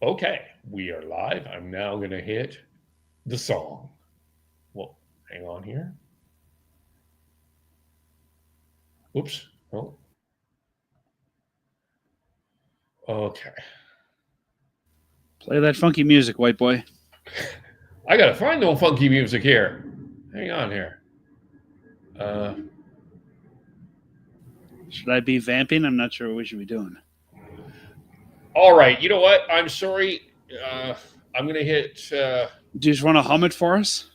Okay, we are live. I'm now going to hit the song. Well, hang on here. Oops. Oh, okay. Play that funky music, white boy. I got to find no funky music here. Hang on here. Uh, Should I be vamping? I'm not sure what we should be doing. all right. You know what? I'm sorry. Uh, I'm going to hit. Do you just want to hum it for us?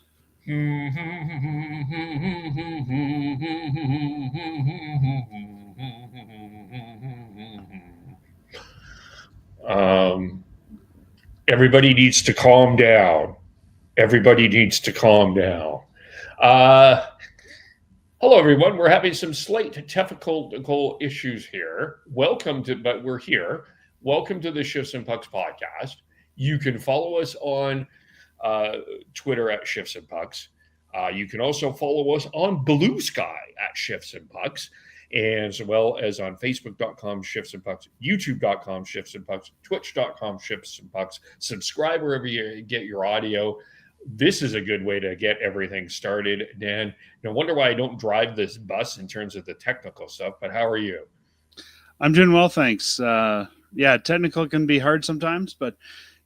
um, everybody needs to calm down. Everybody needs to calm down. Uh, Hello, everyone. We're having some slight technical issues here. But we're here. Welcome to the Shifts and Pucks podcast. You can follow us on uh, Twitter at Shifts and Pucks. You can also follow us on Blue Sky at Shifts and Pucks, as well as on Facebook.com Shifts and Pucks, YouTube.com Shifts and Pucks, Twitch.com Shifts and Pucks. Subscribe wherever you get your audio. This is a good way to get everything started, Dan. No wonder why I don't drive this bus in terms of the technical stuff, but how are you? I'm doing well, thanks. Yeah, technical can be hard sometimes, but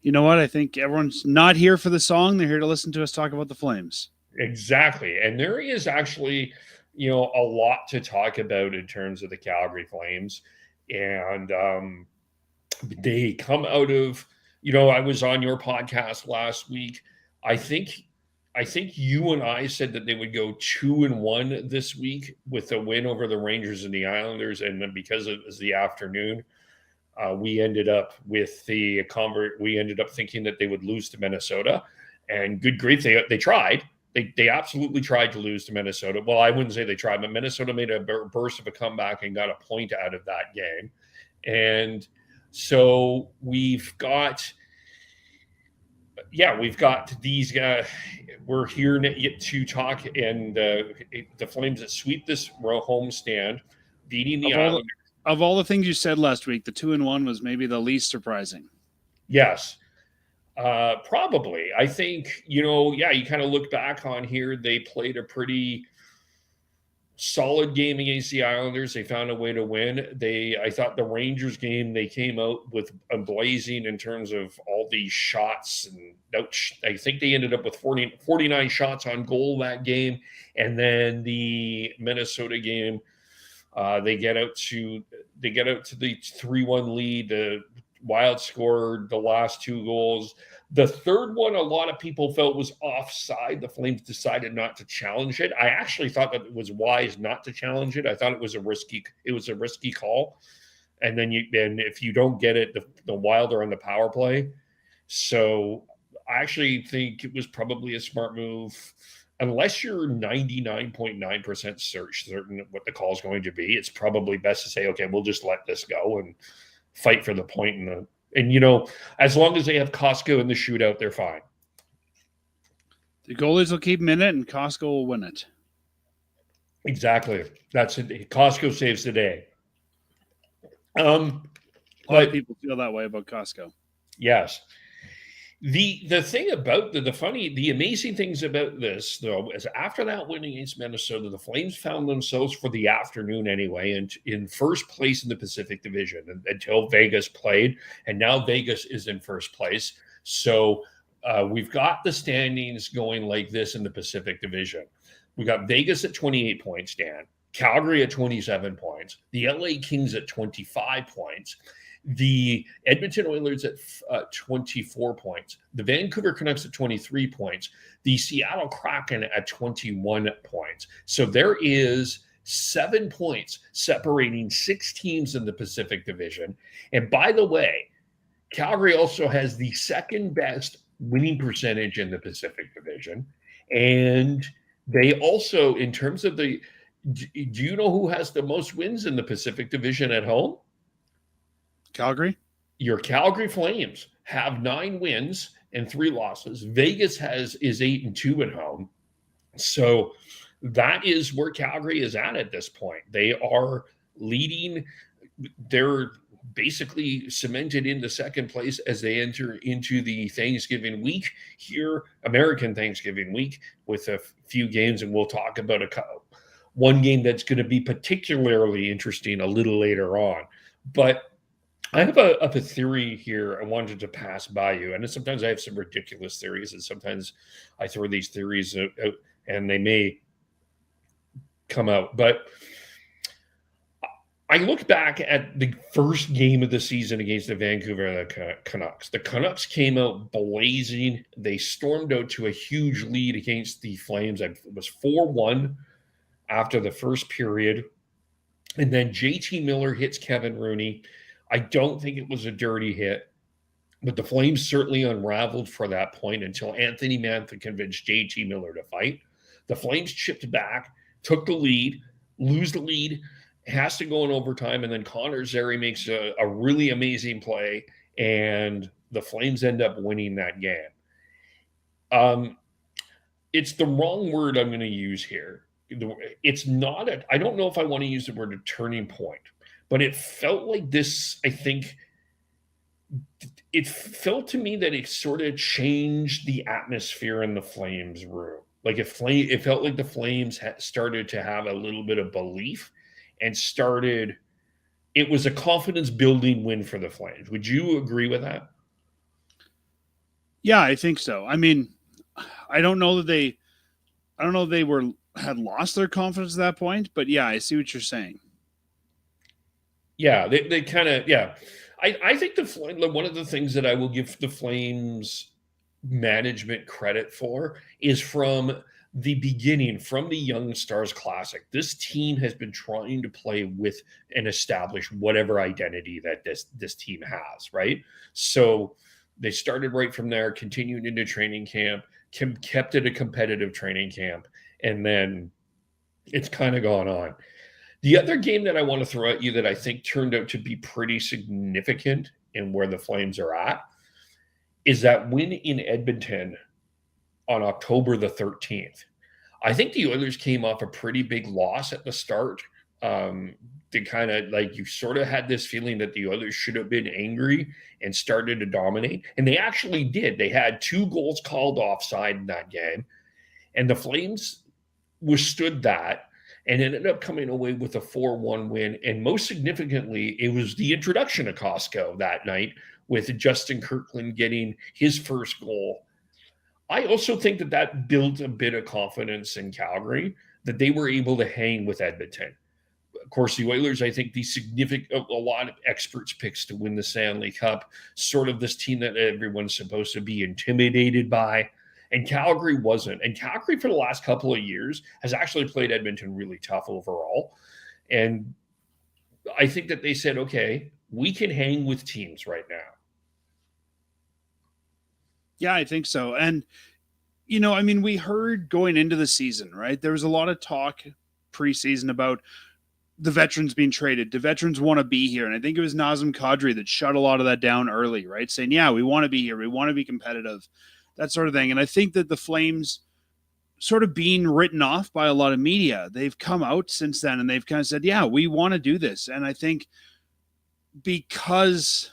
you know what? I think everyone's not here for the song. They're here to listen to us talk about the Flames. Exactly. And there is actually, a lot to talk about in terms of the Calgary Flames. And they come out of, I was on your podcast last week. I think you and I said that they would go 2-1 this week with a win over the Rangers and the Islanders, and then because it was the afternoon, we ended up We ended up thinking that they would lose to Minnesota, and good grief, they tried. They absolutely tried to lose to Minnesota. Well, I wouldn't say they tried, but Minnesota made a burst of a comeback and got a point out of that game, and so we've got these guys. We're here to talk, and the Flames that sweep this homestand, beating the Islanders. Of all the things you said last week, the 2-1 was maybe the least surprising. Yes, probably. I think you kind of look back on here. They played a pretty solid game against the Islanders. They found a way to win. I thought the Rangers game, they came out with a blazing in terms of all these shots. And I think they ended up with 49 shots on goal that game. And then the Minnesota game, they get out to the 3-1 lead. The Wild scored the last two goals. The third one, a lot of people felt was offside. The Flames decided not to challenge it. I actually thought that it was wise not to challenge it. I thought it was a risky call. And then if you don't get it, the Wild are on the power play. So I actually think it was probably a smart move. Unless you're 99.9% certain what the call is going to be, it's probably best to say, okay, we'll just let this go and fight for the point. And as long as they have Costco in the shootout, they're fine. The goalies will keep them in it, and Costco will win it. Exactly. That's it. Costco saves the day. A lot of people feel that way about Costco. Yes. The thing about the amazing things about this, though, is after that win against Minnesota, the Flames found themselves, for the afternoon anyway, in first place in the Pacific Division until Vegas played, and now Vegas is in first place. So we've got the standings going like this in the Pacific Division. We got Vegas at 28 points, Dan. Calgary at 27 points. The LA Kings at 25 points. The Edmonton Oilers at 24 points, the Vancouver Canucks at 23 points, the Seattle Kraken at 21 points. So there is 7 points separating 6 teams in the Pacific Division. And by the way, Calgary also has the second best winning percentage in the Pacific Division. And they also, in terms of do you know who has the most wins in the Pacific Division at home? Calgary? Your Calgary Flames have 9 wins and 3 losses. Vegas is 8-2 at home. So that is where Calgary is at this point. They are leading. basically cemented into second place as they enter into the Thanksgiving week here, American Thanksgiving week, with a few games, and we'll talk about one game that's going to be particularly interesting a little later on. But I have a theory here I wanted to pass by you, and sometimes I have some ridiculous theories, and sometimes I throw these theories out and they may come out. But I look back at the first game of the season against the Vancouver Canucks. The Canucks came out blazing. They stormed out to a huge lead against the Flames. It was 4-1 after the first period. And then JT Miller hits Kevin Rooney. I don't think it was a dirty hit, but the Flames certainly unraveled for that point until Anthony Mantha convinced JT Miller to fight. The Flames chipped back, took the lead, lose the lead, has to go in overtime, and then Connor Zary makes a really amazing play, and the Flames end up winning that game. It's the wrong word I'm going to use here. It's not I don't know if I want to use the word a turning point, but it felt like this, I think, it felt to me that it sort of changed the atmosphere in the Flames room. Like it felt like the Flames started to have a little bit of belief and it was a confidence building win for the Flames. Would you agree with that? Yeah, I think so. I mean, I don't know they had lost their confidence at that point, but yeah, I see what you're saying. Yeah, they kind of, yeah. I think one of the things that I will give the Flames management credit for is from the beginning, from the Young Stars Classic, this team has been trying to play with and establish whatever identity that this team has, right? So they started right from there, continued into training camp, kept it a competitive training camp, and then it's kind of gone on. The other game that I want to throw at you that I think turned out to be pretty significant in where the Flames are at is that win in Edmonton on October the 13th. I think the Oilers came off a pretty big loss at the start. They kind of like, you sort of had this feeling that the Oilers should have been angry and started to dominate. And they actually did. They had 2 goals called offside in that game. And the Flames withstood that and ended up coming away with a 4-1 win. And most significantly, it was the introduction of Costco that night with Justin Kirkland getting his first goal. I also think that built a bit of confidence in Calgary, that they were able to hang with Edmonton. Of course, the Oilers, I think a lot of experts picks to win the Stanley Cup, sort of this team that everyone's supposed to be intimidated by. And Calgary wasn't. And Calgary, for the last couple of years, has actually played Edmonton really tough overall. And I think that they said, okay, we can hang with teams right now. Yeah, I think so. And, I mean, we heard going into the season, right? There was a lot of talk preseason about the veterans being traded. The veterans want to be here. And I think it was Nazem Kadri that shut a lot of that down early, right? Saying, yeah, we want to be here. We want to be competitive, that sort of thing. And I think that the Flames sort of being written off by a lot of media, they've come out since then and they've kind of said, yeah, we want to do this. And I think because,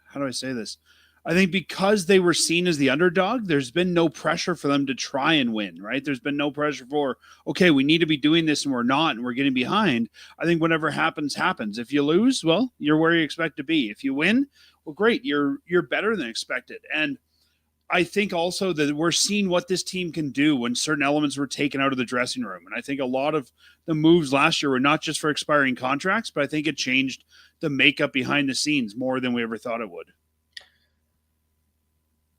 how do I say this? I think because they were seen as the underdog, there's been no pressure for them to try and win, right? There's been no pressure for, okay, we need to be doing this and we're not, and we're getting behind. I think whatever happens, happens. If you lose, well, you're where you expect to be. If you win, well, great, you're better than expected. And I think also that we're seeing what this team can do when certain elements were taken out of the dressing room. And I think a lot of the moves last year were not just for expiring contracts, but I think it changed the makeup behind the scenes more than we ever thought it would.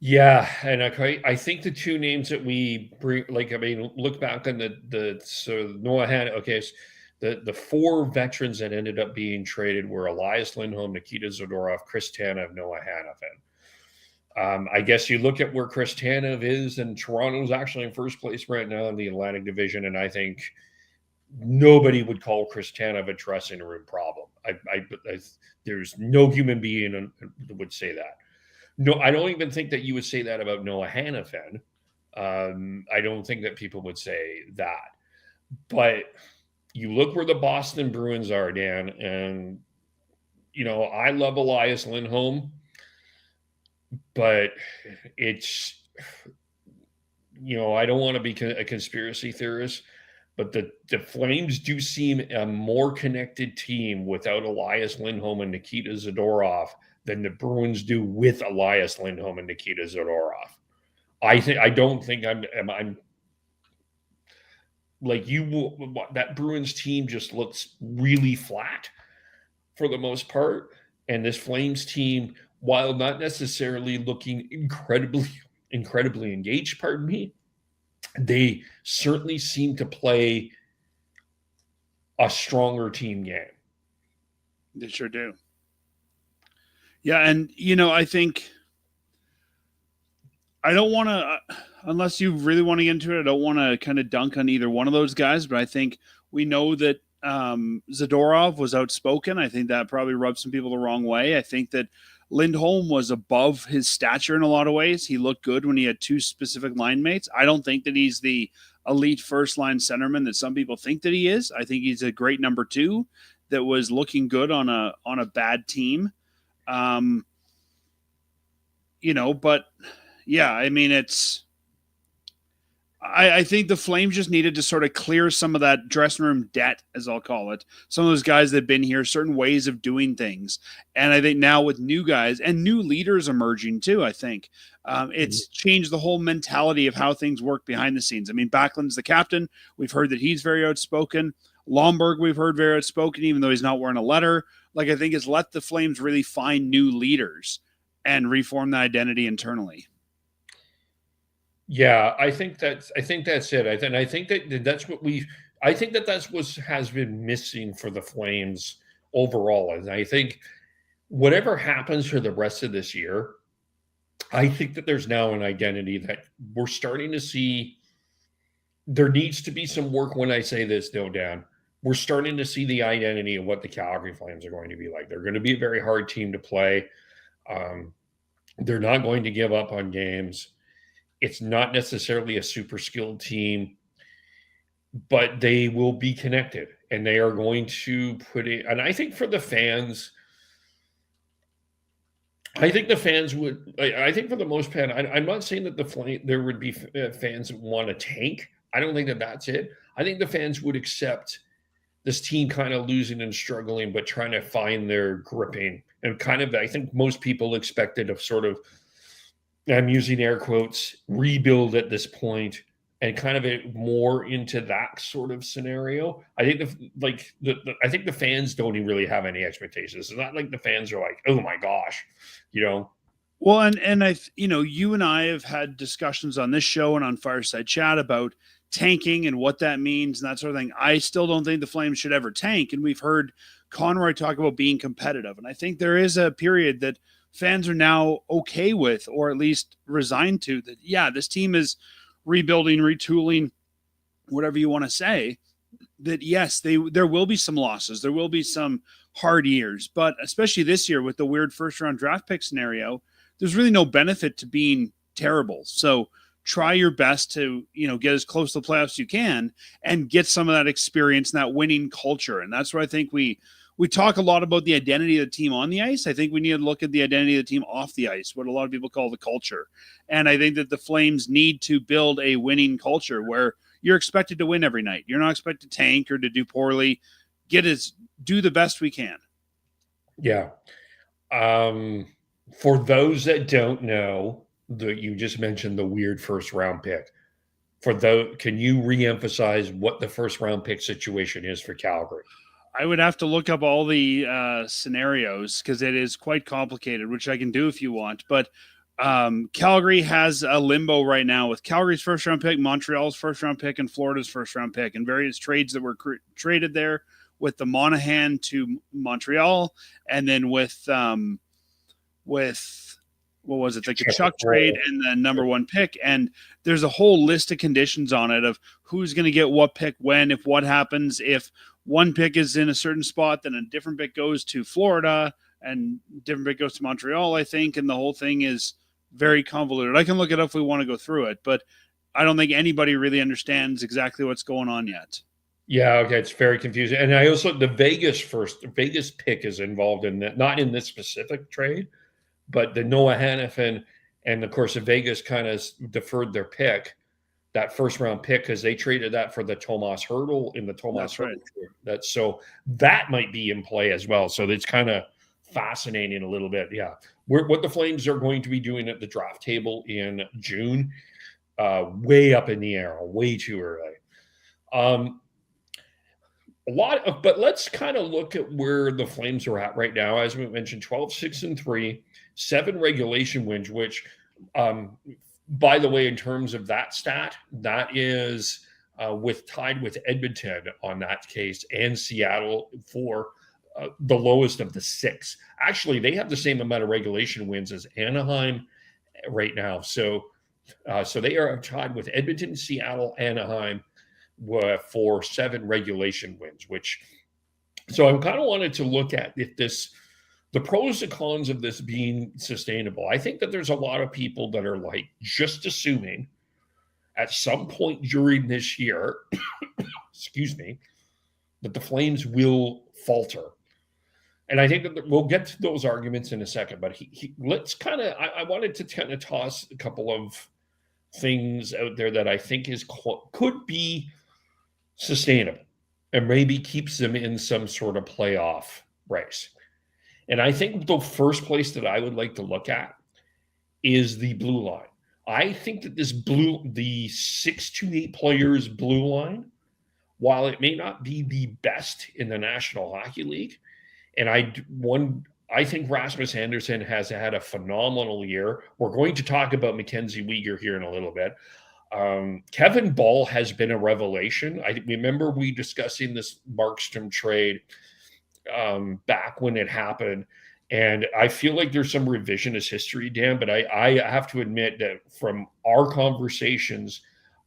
Yeah, and I think the 2 names that we bring, look back on so Noah Hanifin. Okay, so the 4 veterans that ended up being traded were Elias Lindholm, Nikita Zadorov, Chris Tanev, Noah Hanifin. I guess you look at where Chris Tanev is, and Toronto's actually in first place right now in the Atlantic Division, and I think nobody would call Chris Tanev a dressing room problem. There's no human being that would say that. No, I don't even think that you would say that about Noah Hanifin. I don't think that people would say that. But you look where the Boston Bruins are, Dan, and I love Elias Lindholm, but it's, I don't want to be a conspiracy theorist, but the Flames do seem a more connected team without Elias Lindholm and Nikita Zadorov than the Bruins do with Elias Lindholm and Nikita Zadorov. I don't think I'm like you. That Bruins team just looks really flat for the most part, and this Flames team, while not necessarily looking incredibly engaged, pardon me, they certainly seem to play a stronger team game. They sure do. Yeah, and I think I don't want to, unless you really want to get into it, I don't want to kind of dunk on either one of those guys, but I think we know that Zadorov was outspoken. I think that probably rubbed some people the wrong way. I think that Lindholm was above his stature in a lot of ways. He looked good when he had two specific line mates. I don't think that he's the elite first line centerman that some people think that he is. I think he's a great number two that was looking good on a bad team. But yeah, I mean, I think the Flames just needed to sort of clear some of that dressing room debt, as I'll call it. Some of those guys that have been here, certain ways of doing things. And I think now with new guys and new leaders emerging too, I think it's changed the whole mentality of how things work behind the scenes. I mean, Backlund's the captain. We've heard that he's very outspoken. Lomberg, we've heard very outspoken, even though he's not wearing a letter. Like, I think it's let the Flames really find new leaders and reform the identity internally. Yeah, I think that's it. I think that's what has been missing for the Flames overall. And I think whatever happens for the rest of this year, I think that there's now an identity that we're starting to see. There needs to be some work when I say this, though, Dan. We're starting to see the identity of what the Calgary Flames are going to be like. They're going to be a very hard team to play. They're not going to give up on games. It's not necessarily a super skilled team, but they will be connected and they are going to put it. And I think for the fans, I think for the most part, I'm not saying that there would be fans that want to tank. I don't think that that's it. I think the fans would accept this team kind of losing and struggling, but trying to find their gripping and kind of, I think most people expected a sort of, I'm using air quotes, rebuild at this point and kind of more into that sort of scenario. I think I think the fans don't even really have any expectations. It's not like the fans are like, oh my gosh, Well, and you and I have had discussions on this show and on Fireside Chat about tanking and what that means and that sort of thing. I still don't think the Flames should ever tank. And we've heard Conroy talk about being competitive. And I think there is a period that fans are now okay with, or at least resigned to, that, yeah, this team is rebuilding, retooling, whatever you want to say, that yes, there will be some losses. There will be some hard years, but especially this year with the weird first round draft pick scenario, there's really no benefit to being terrible. So try your best to, get as close to the playoffs as you can and get some of that experience and that winning culture. And that's where I think we talk a lot about the identity of the team on the ice. I think we need to look at the identity of the team off the ice, what a lot of people call the culture. And I think that the Flames need to build a winning culture where you're expected to win every night. You're not expected to tank or to do poorly. Do the best we can. Yeah. For those that don't know, you just mentioned the weird first round pick. Can you reemphasize what the first round pick situation is for Calgary? I would have to look up all the scenarios because it is quite complicated, which I can do if you want. But Calgary has a limbo right now with Calgary's first round pick, Montreal's first round pick, and Florida's first round pick, and various trades that were traded there with the Monahan to Montreal, and then with what was it, the Kachuk trade and the number one pick. And there's a whole list of conditions on it of who's going to get what pick when, if what happens, if one pick is in a certain spot, then a different pick goes to Florida and different pick goes to Montreal, I think. And the whole thing is very convoluted. I can look it up if we want to go through it, but I don't think anybody really understands exactly what's going on yet. Yeah, okay, it's very confusing. And I also the Vegas pick is involved in that, not in this specific trade, but the Noah Hannafin, and of course the Vegas kind of deferred their pick, that first round pick, because they traded that for the Tomas Hurdle in the Tomas That's right. Hurdle trade. That might be in play as well. So it's kind of fascinating a little bit. Yeah. What the Flames are going to be doing at the draft table in June, way up in the air, way too early. But let's kind of look at where the Flames are at right now. As we mentioned, 12-6-3, 7 regulation wins, which, by the way, in terms of that stat, that is tied with Edmonton on that case, and Seattle for the lowest of the 6. Actually, they have the same amount of regulation wins as Anaheim right now. So they are tied with Edmonton, Seattle, Anaheim for 7 regulation wins, so I kind of wanted to look at the pros and cons of this being sustainable. I think that there's a lot of people that are like just assuming at some point during this year, excuse me, that the Flames will falter. And I think that we'll get to those arguments in a second, but I wanted to kind of toss a couple of things out there that I think could be sustainable and maybe keeps them in some sort of playoff race. And I think the first place that I would like to look at is the blue line. I think that the 6 to 8 players blue line, while it may not be the best in the National Hockey League, and I think Rasmus Andersson has had a phenomenal year. We're going to talk about Mackenzie Weegar here in a little bit. Kevin Ball has been a revelation. I remember we discussing this Markstrom trade back when it happened, and I feel like there's some revisionist history, Dan, but I have to admit that from our conversations,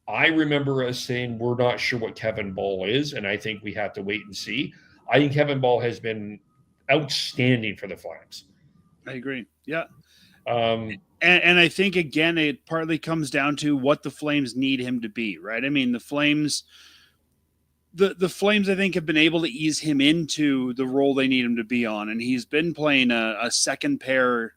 I remember us saying we're not sure what Kevin Ball is, and I think we have to wait and see. I think Kevin Ball has been outstanding for the Flames. I agree. Yeah. And I think, again, it partly comes down to what the Flames need him to be, right? I mean, the Flames, I think, have been able to ease him into the role they need him to be on. And he's been playing a second pair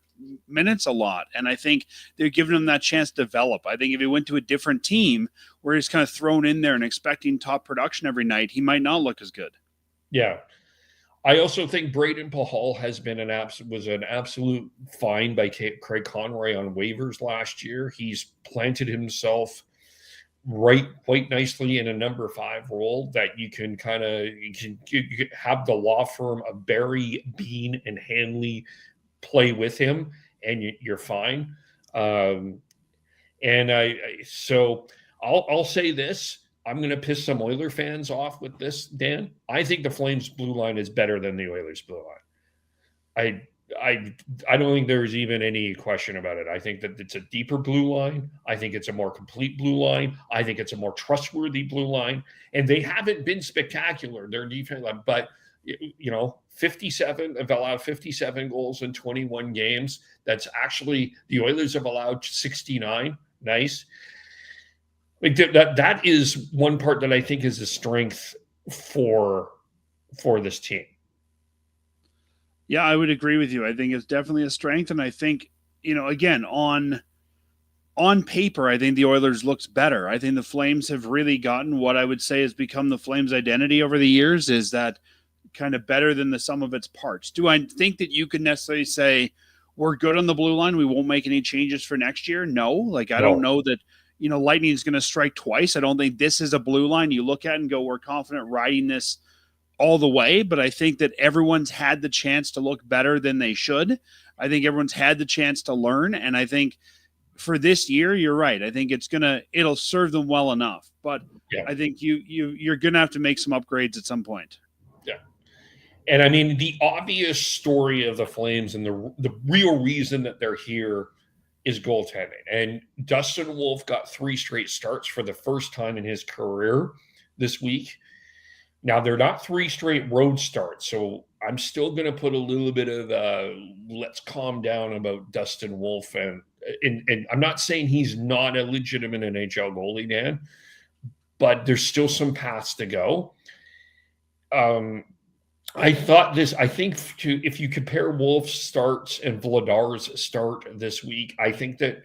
minutes a lot. And I think they're giving him that chance to develop. I think if he went to a different team where he's kind of thrown in there and expecting top production every night, he might not look as good. Yeah. I also think Braden Pahal was an absolute find by Craig Conroy on waivers last year. He's planted himself quite nicely in a number 5 role that you can have the law firm of Barry, Bean, and Hanley play with him, and you're fine. And I'll say this. I'm going to piss some Oiler fans off with this, Dan. I think the Flames blue line is better than the Oilers blue line. I don't think there's even any question about it. I think that it's a deeper blue line. I think it's a more complete blue line. I think it's a more trustworthy blue line. And they haven't been spectacular. Their defense, but 57. They've allowed 57 goals in 21 games. That's actually the Oilers have allowed 69. Nice. Like that is one part that I think is a strength for this team. Yeah, I would agree with you. I think it's definitely a strength, and I think, again, on paper, I think the Oilers looks better. I think the Flames have really gotten what I would say has become the Flames' identity over the years, is that kind of better than the sum of its parts. Do I think that you could necessarily say we're good on the blue line, we won't make any changes for next year? No. I don't know that Lightning is going to strike twice. I don't think this is a blue line you look at and go, we're confident riding this all the way. But I think that everyone's had the chance to look better than they should. I think everyone's had the chance to learn. And I think for this year, you're right. I think it'll serve them well enough. But yeah. I think you're going to have to make some upgrades at some point. Yeah. And I mean, the obvious story of the Flames and the real reason that they're here is goaltending. And Dustin Wolf got 3 straight starts for the first time in his career this week. Now, they're not 3 straight road starts, so I'm still going to put a little bit of let's calm down about Dustin Wolf. And I'm not saying he's not a legitimate NHL goalie, Dan, but there's still some paths to go. I think if you compare Wolf's starts and Vladar's start this week, I think that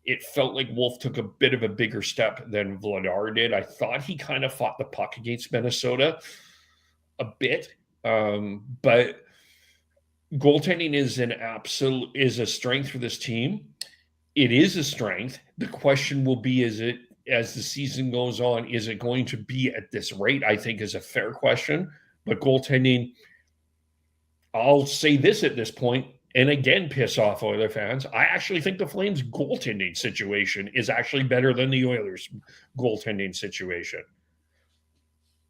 it felt like Wolf took a bit of a bigger step than Vladar did. I thought he kind of fought the puck against Minnesota a bit, but goaltending is a strength for this team. It is a strength. The question will be: is it, as the season goes on, is it going to be at this rate? I think is a fair question. But goaltending, I'll say this at this point, and again, piss off Oiler fans. I actually think the Flames' goaltending situation is actually better than the Oilers' goaltending situation.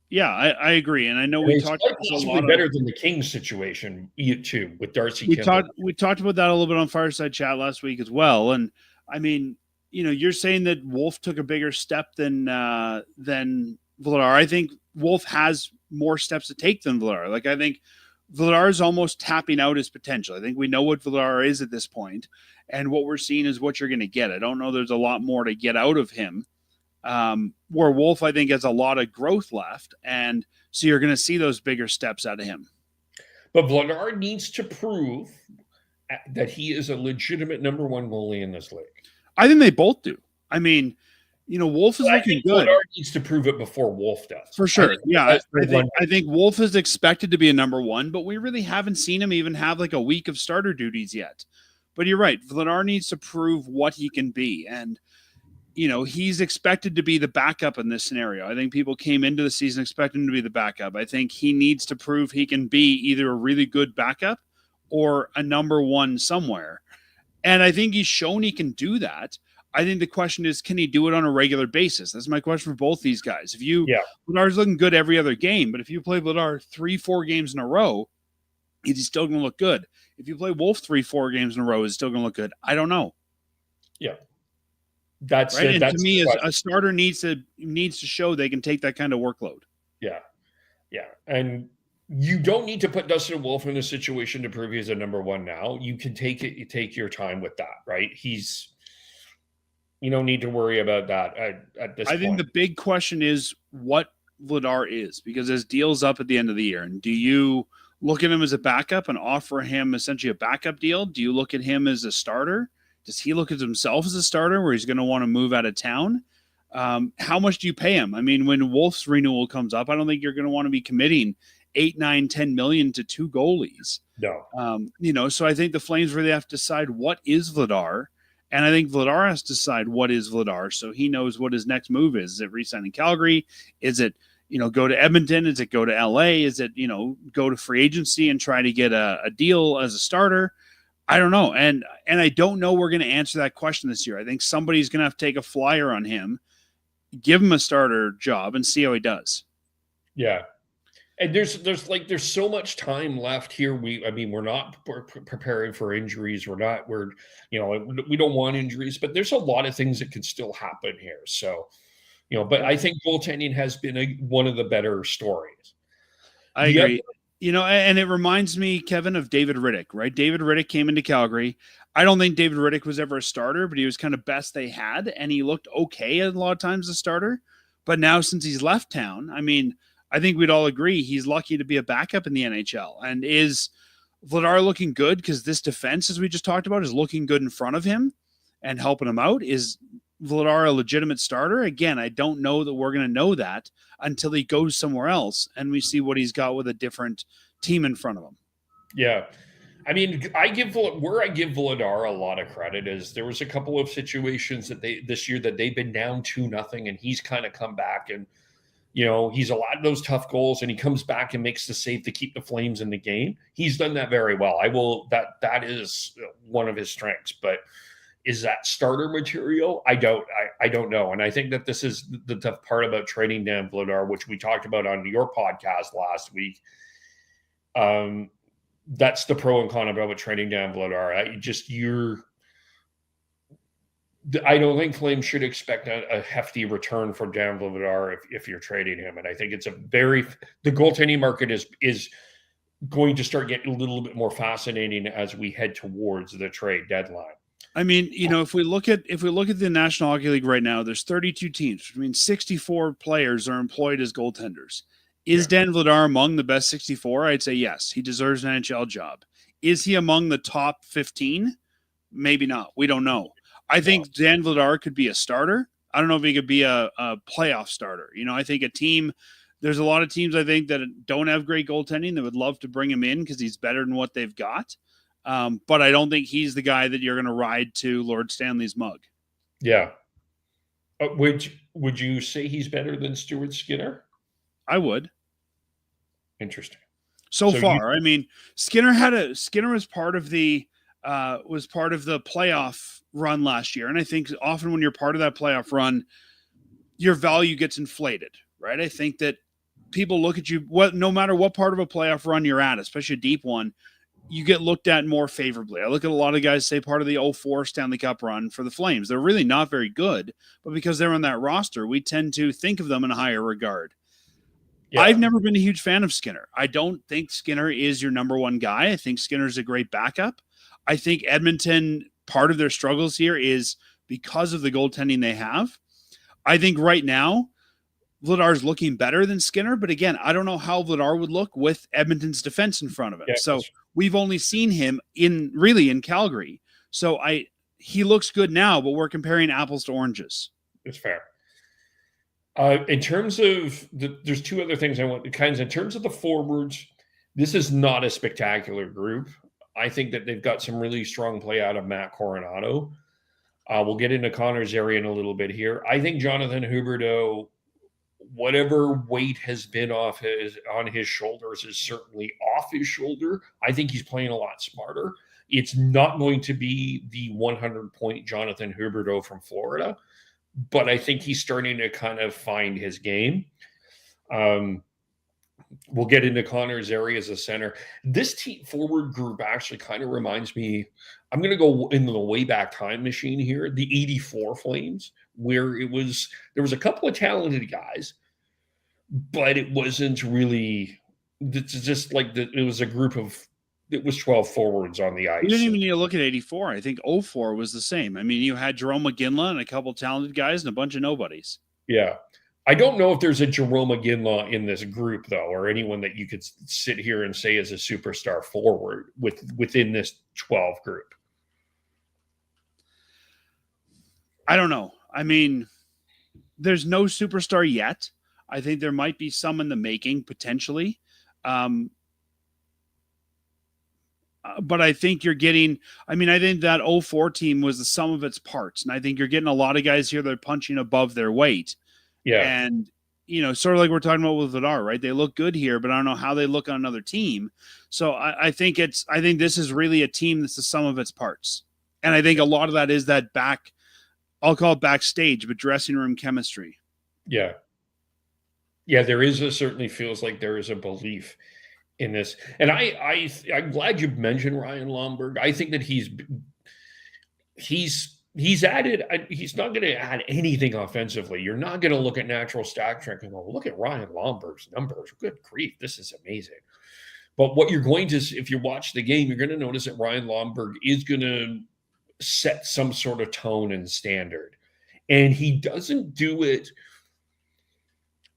Yeah, I agree, and I know we talked possibly better than the Kings situation too, with Darcy Kimball. We talked about that a little bit on Fireside Chat last week as well, and I mean, you're saying that Wolf took a bigger step than Vladar. I think Wolf has more steps to take than Vladar. Like, I think Vladar is almost tapping out his potential. I think we know what Vladar is at this point, and what we're seeing is what you're going to get. I don't know there's a lot more to get out of him. Where Wolf, I think, has a lot of growth left, and so you're going to see those bigger steps out of him. But Vladar needs to prove that he is a legitimate number one goalie in this league. I think they both do. I mean, Wolf is looking good. Vladar needs to prove it before Wolf does. For sure. I think Wolf is expected to be a number one, but we really haven't seen him even have like a week of starter duties yet. But you're right. Vladar needs to prove what he can be. And he's expected to be the backup in this scenario. I think people came into the season expecting him to be the backup. I think he needs to prove he can be either a really good backup or a number one somewhere. And I think he's shown he can do that. I think the question is, can he do it on a regular basis? That's my question for both these guys. Vladar's looking good every other game, but if you play Vladar 3-4 games in a row, he's still going to look good. If you play Wolf 3-4 games in a row, he's still going to look good. I don't know. Yeah. That's right. And to me, a starter needs to show they can take that kind of workload. Yeah, and you don't need to put Dustin Wolf in a situation to prove he's a number one now. You can take your time with that, right? You don't need to worry about that at this point. I think the big question is what Vladar is, because his deal's up at the end of the year, and do you look at him as a backup and offer him essentially a backup deal? Do you look at him as a starter? Does he look at himself as a starter where he's going to want to move out of town? How much do you pay him? I mean, when Wolf's renewal comes up, I don't think you're going to want to be committing 8, 9, 10 million to two goalies. No. So I think the Flames really have to decide what is Vladar. And I think Vladar has to decide what is Vladar, so he knows what his next move is. Is it re-signing Calgary? Is it, go to Edmonton? Is it go to LA? Is it, go to free agency and try to get a deal as a starter? I don't know. And I don't know we're going to answer that question this year. I think somebody's going to have to take a flyer on him, give him a starter job, and see how he does. Yeah. And there's so much time left here. We're not preparing for injuries. We don't want injuries, but there's a lot of things that can still happen here. So, but I think goaltending has been one of the better stories. I agree. And it reminds me, Kevin, of David Riddick, right? David Riddick came into Calgary. I don't think David Riddick was ever a starter, but he was kind of best they had, and he looked okay a lot of times as a starter. But now since he's left town, I mean, I think we'd all agree he's lucky to be a backup in the NHL. And is Vladar looking good because this defense, as we just talked about, is looking good in front of him and helping him out? Is Vladar a legitimate starter? Again, I don't know that we're going to know that until he goes somewhere else and we see what he's got with a different team in front of him. Yeah. I mean, I give Vladar a lot of credit is there was a couple of situations this year that they've been down 2-0 and he's kind of come back and, he's allowed those tough goals and he comes back and makes the save to keep the Flames in the game. He's done that very well. That is one of his strengths, but is that starter material? I don't know. And I think that this is the tough part about trading Dan Vladar, which we talked about on your podcast last week. That's the pro and con about trading Dan Vladar. I don't think Flames should expect a hefty return for Dan Vladar if you're trading him. And I think it's the goaltending market is going to start getting a little bit more fascinating as we head towards the trade deadline. I mean, if we look at the National Hockey League right now, there's 32 teams. 64 players are employed as goaltenders. Is Dan Vladar among the best 64? I'd say yes. He deserves an NHL job. Is he among the top 15? Maybe not. We don't know. I think Dan Vladar could be a starter. I don't know if he could be a playoff starter. I think there's a lot of teams I think that don't have great goaltending that would love to bring him in because he's better than what they've got. But I don't think he's the guy that you're going to ride to Lord Stanley's mug. Yeah. Would you say he's better than Stuart Skinner? I would. Interesting. So far, I mean, Skinner was part of the playoff run last year, and I think often when you're part of that playoff run, your value gets inflated, right? I think that people look at you, no matter what part of a playoff run you're at, especially a deep one, you get looked at more favorably. I look at a lot of guys say part of the 04 Stanley Cup run for the Flames. They're really not very good, but because they're on that roster, we tend to think of them in a higher regard. Yeah. I've never been a huge fan of Skinner. I don't think Skinner is your number one guy. I think Skinner's a great backup. I think Edmonton, part of their struggles here is because of the goaltending they have. I think right now, Vladar's looking better than Skinner, but again, I don't know how Vladar would look with Edmonton's defense in front of him. Yeah, so we've only seen him in Calgary. So he looks good now, but we're comparing apples to oranges. It's fair. In terms of there's two other things I want. In terms of the forwards, this is not a spectacular group. I think that they've got some really strong play out of Matt Coronado. We'll get into Connor's area in a little bit here. I think Jonathan Huberdeau, whatever weight has been on his shoulders is certainly off his shoulder. I think he's playing a lot smarter. It's not going to be the 100-point Jonathan Huberdeau from Florida, but I think he's starting to kind of find his game. We'll get into Connor's area as a center. This team forward group actually kind of reminds me, I'm going to go into the way back time machine here, the 84 Flames, where there was a couple of talented guys, but it wasn't really, it's just like it was a group of, it was 12 forwards on the ice. You didn't even need to look at 84. I think 04 was the same. I mean, you had Jerome McGinley and a couple of talented guys and a bunch of nobodies. Yeah. I don't know if there's a Jerome McGinley in this group, though, or anyone that you could sit here and say is a superstar forward within this 12 group. I don't know. I mean, there's no superstar yet. I think there might be some in the making, potentially. But I think you're getting, I think that 04 team was the sum of its parts. And I think you're getting a lot of guys here that are punching above their weight. Yeah. And, sort of like we're talking about with Vladar, right? They look good here, but I don't know how they look on another team. So I think this is really a team that's the sum of its parts. And I think a lot of that is that I'll call it backstage, but dressing room chemistry. Yeah. Yeah, certainly feels like there is a belief in this. And I'm glad you mentioned Ryan Lomberg. I think that he's added, he's not going to add anything offensively. You're not going to look at natural stat trick and go, look at Ryan Lomberg's numbers. Good grief, this is amazing. But what you're going to, if you watch the game, you're going to notice that Ryan Lomberg is going to set some sort of tone and standard. And he doesn't do it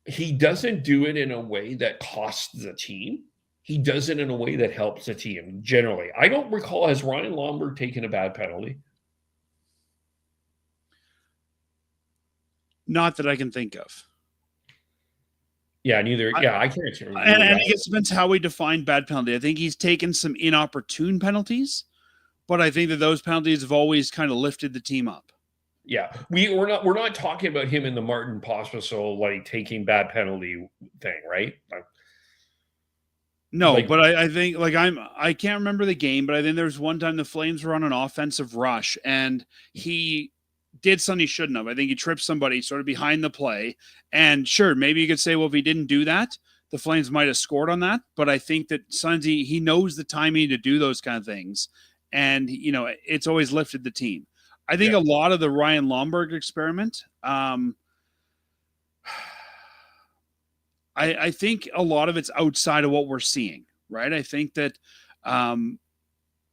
in a way that costs the team. He does it in a way that helps the team, generally. I don't recall, has Ryan Lomberg taken a bad penalty? Not that I can think of. Yeah, neither. Yeah, I can't. And I guess it depends how we define bad penalty. I think he's taken some inopportune penalties, but I think that those penalties have always kind of lifted the team up. Yeah, we're not talking about him in the Martin Pospisil like taking bad penalty thing, right? No, but I think I can't remember the game, but I think there was one time the Flames were on an offensive rush and he did something he shouldn't have. I think he tripped somebody sort of behind the play. And sure, maybe you could say, well, if he didn't do that, the Flames might have scored on that. But I think that Sunsy, he knows the timing to do those kind of things. And, it's always lifted the team. I think a lot of the Ryan Lomberg experiment, I think a lot of it's outside of what we're seeing, right? I think that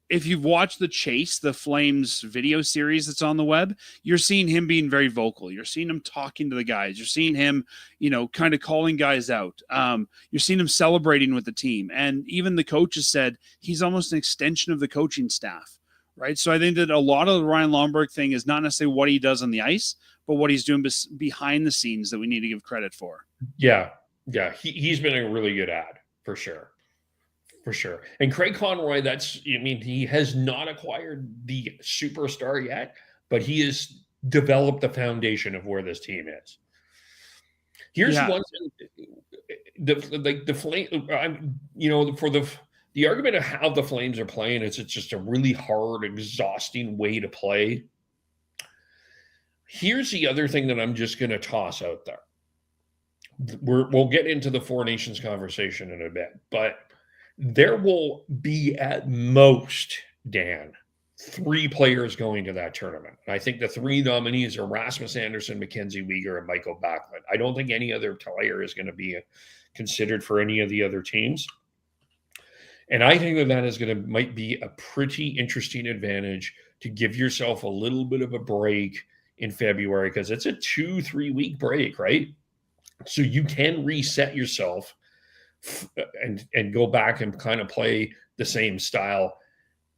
if you've watched the Chase, the Flames video series that's on the web, you're seeing him being very vocal. You're seeing him talking to the guys. You're seeing him, kind of calling guys out. You're seeing him celebrating with the team. And even the coaches said he's almost an extension of the coaching staff, right? So I think that a lot of the Ryan Lomberg thing is not necessarily what he does on the ice, but what he's doing behind the scenes that we need to give credit for. Yeah. He's been a really good ad, for sure. For sure. And Craig Conroy, he has not acquired the superstar yet, but he has developed the foundation of where this team is. Here's one thing, the Flame, for the argument of how the Flames are playing, it's just a really hard, exhausting way to play. Here's the other thing that I'm just going to toss out there. We'll get into the Four Nations conversation in a bit, but there will be at most, Dan, 3 players going to that tournament. And I think the 3 nominees are Rasmus Andersson, Mackenzie, Weegar, and Michael Backlund. I don't think any other player is going to be considered for any of the other teams. And I think that might be a pretty interesting advantage to give yourself a little bit of a break in February, because it's a 2-3 week break, right? So you can reset yourself and go back and kind of play the same style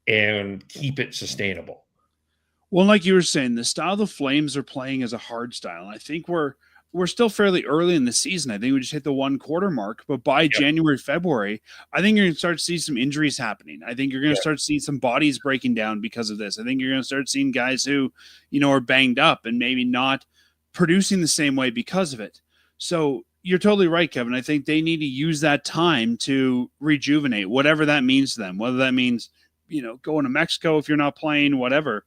and keep it sustainable. Well, like you were saying, the style the Flames are playing is a hard style. And I think we're still fairly early in the season. I think we just hit the 1 quarter mark, but by January, February, I think you're going to start to see some injuries happening. I think you're going to start to see some bodies breaking down because of this. I think you're going to start seeing guys who, are banged up and maybe not producing the same way because of it. So you're totally right, Kevin. I think they need to use that time to rejuvenate, whatever that means to them, whether that means, going to Mexico if you're not playing, whatever.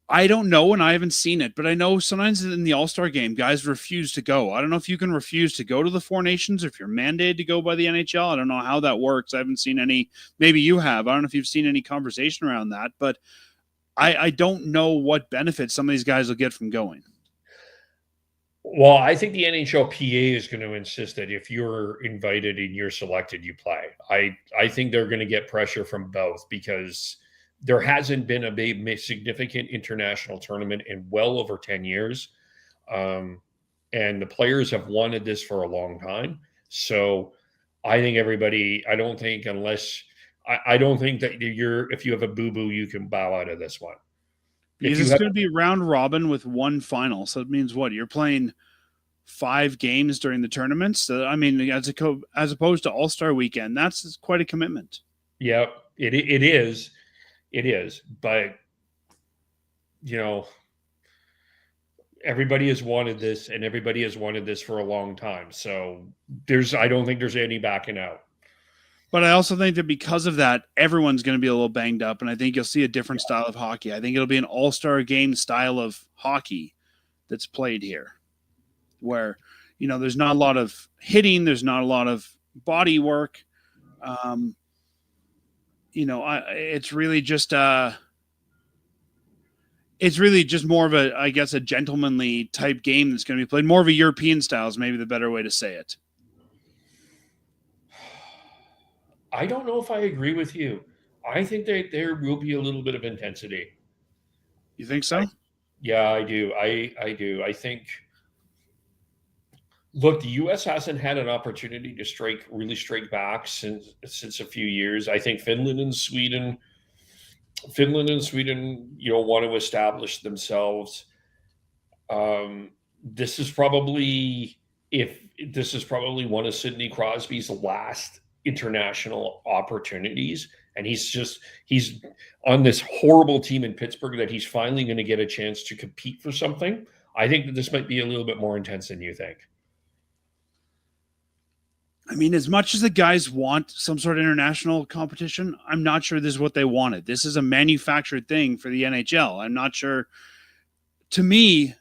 I don't know, and I haven't seen it, but I know sometimes in the All-Star game, guys refuse to go. I don't know if you can refuse to go to the Four Nations, or if you're mandated to go by the NHL. I don't know how that works. I haven't seen any. Maybe you have. I don't know if you've seen any conversation around that, but I don't know what benefits some of these guys will get from going. Well, I think the NHLPA is going to insist that if you're invited and you're selected, you play. I think they're going to get pressure from both, because there hasn't been a big, significant international tournament in well over 10 years. And the players have wanted this for a long time. So I think I don't think that if you have a boo-boo, you can bow out of this one. Because it's going to be round robin with 1 final. So it means what? You're playing 5 games during the tournaments. So, as opposed to All-Star weekend, that's quite a commitment. Yeah, it is. It is. But, everybody has wanted this, and everybody has wanted this for a long time. So I don't think there's any backing out. But I also think that because of that, everyone's going to be a little banged up, and I think you'll see a different style of hockey. I think it'll be an all-star game style of hockey that's played here, where, there's not a lot of hitting, there's not a lot of body work. It's really just more of a gentlemanly type game that's going to be played. More of a European style is maybe the better way to say it. I don't know if I agree with you. I think that there will be a little bit of intensity. You think so? Yeah, I do. I do. I think, look, the U.S. hasn't had an opportunity to really strike back since a few years. I think Finland and Sweden, want to establish themselves. This is probably one of Sidney Crosby's last international opportunities, and he's on this horrible team in Pittsburgh that he's finally going to get a chance to compete for something. I think that this might be a little bit more intense than you think. I mean, as much as the guys want some sort of international competition, I'm not sure this is what they wanted. This is a manufactured thing for the NHL. I'm not sure. To me,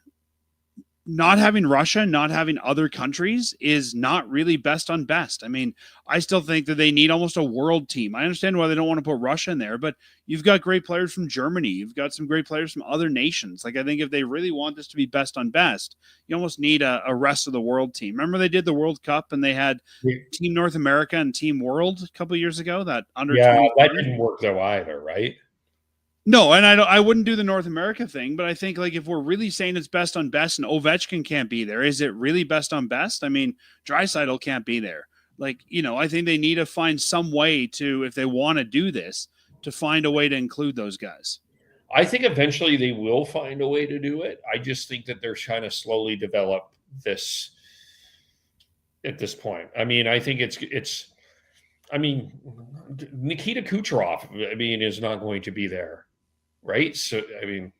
not having Russia, not having other countries is not really best on best. I mean, I still think that they need almost a world team. I understand why they don't want to put Russia in there, but you've got great players from Germany. You've got some great players from other nations. Like, I think if they really want this to be best on best, you almost need a rest of the world team. Remember they did the World Cup and they had Team North America and Team World a couple of years ago, that under 25? That didn't work though either, right? No, and I wouldn't do the North America thing, but I think like if we're really saying it's best on best and Ovechkin can't be there, is it really best on best? I mean, Draisaitl can't be there. Like, I think they need to find some way to, if they want to do this, to find a way to include those guys. I think eventually they will find a way to do it. I just think that they're trying to slowly develop this at this point. I mean, I think Nikita Kucherov, is not going to be there. Right. So, I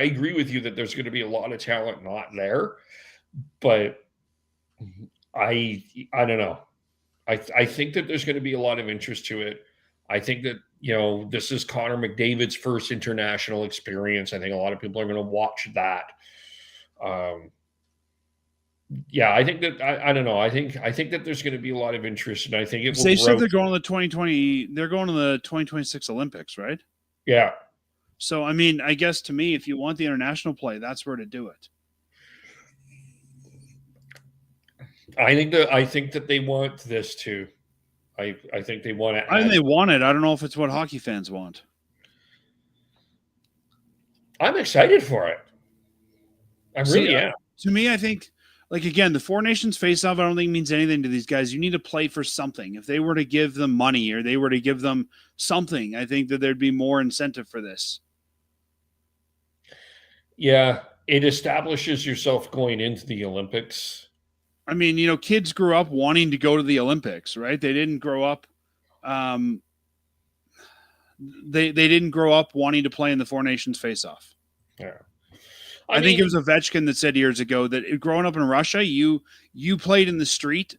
agree with you that there's going to be a lot of talent not there, but I don't know. I think that there's going to be a lot of interest to it. I think that, this is Connor McDavid's first international experience. I think a lot of people are going to watch that. I think that, I don't know. I think that there's going to be a lot of interest, and I think it will. They said they're going to the 2020, they're going to the 2026 Olympics, right? Yeah. So, I guess to me, if you want the international play, that's where to do it. I think that they want this too. I think they want to. I think they want it. I don't know if it's what hockey fans want. I'm excited for it. I really am. To me, I think, like, again, the Four Nations face-off, I don't think means anything to these guys. You need to play for something. If they were to give them money or they were to give them something, I think that there'd be more incentive for this. Yeah, it establishes yourself going into the Olympics. Kids grew up wanting to go to the Olympics, right? They didn't grow up. They didn't grow up wanting to play in the Four Nations face-off. Yeah. I think it was Ovechkin that said years ago that growing up in Russia, you played in the street.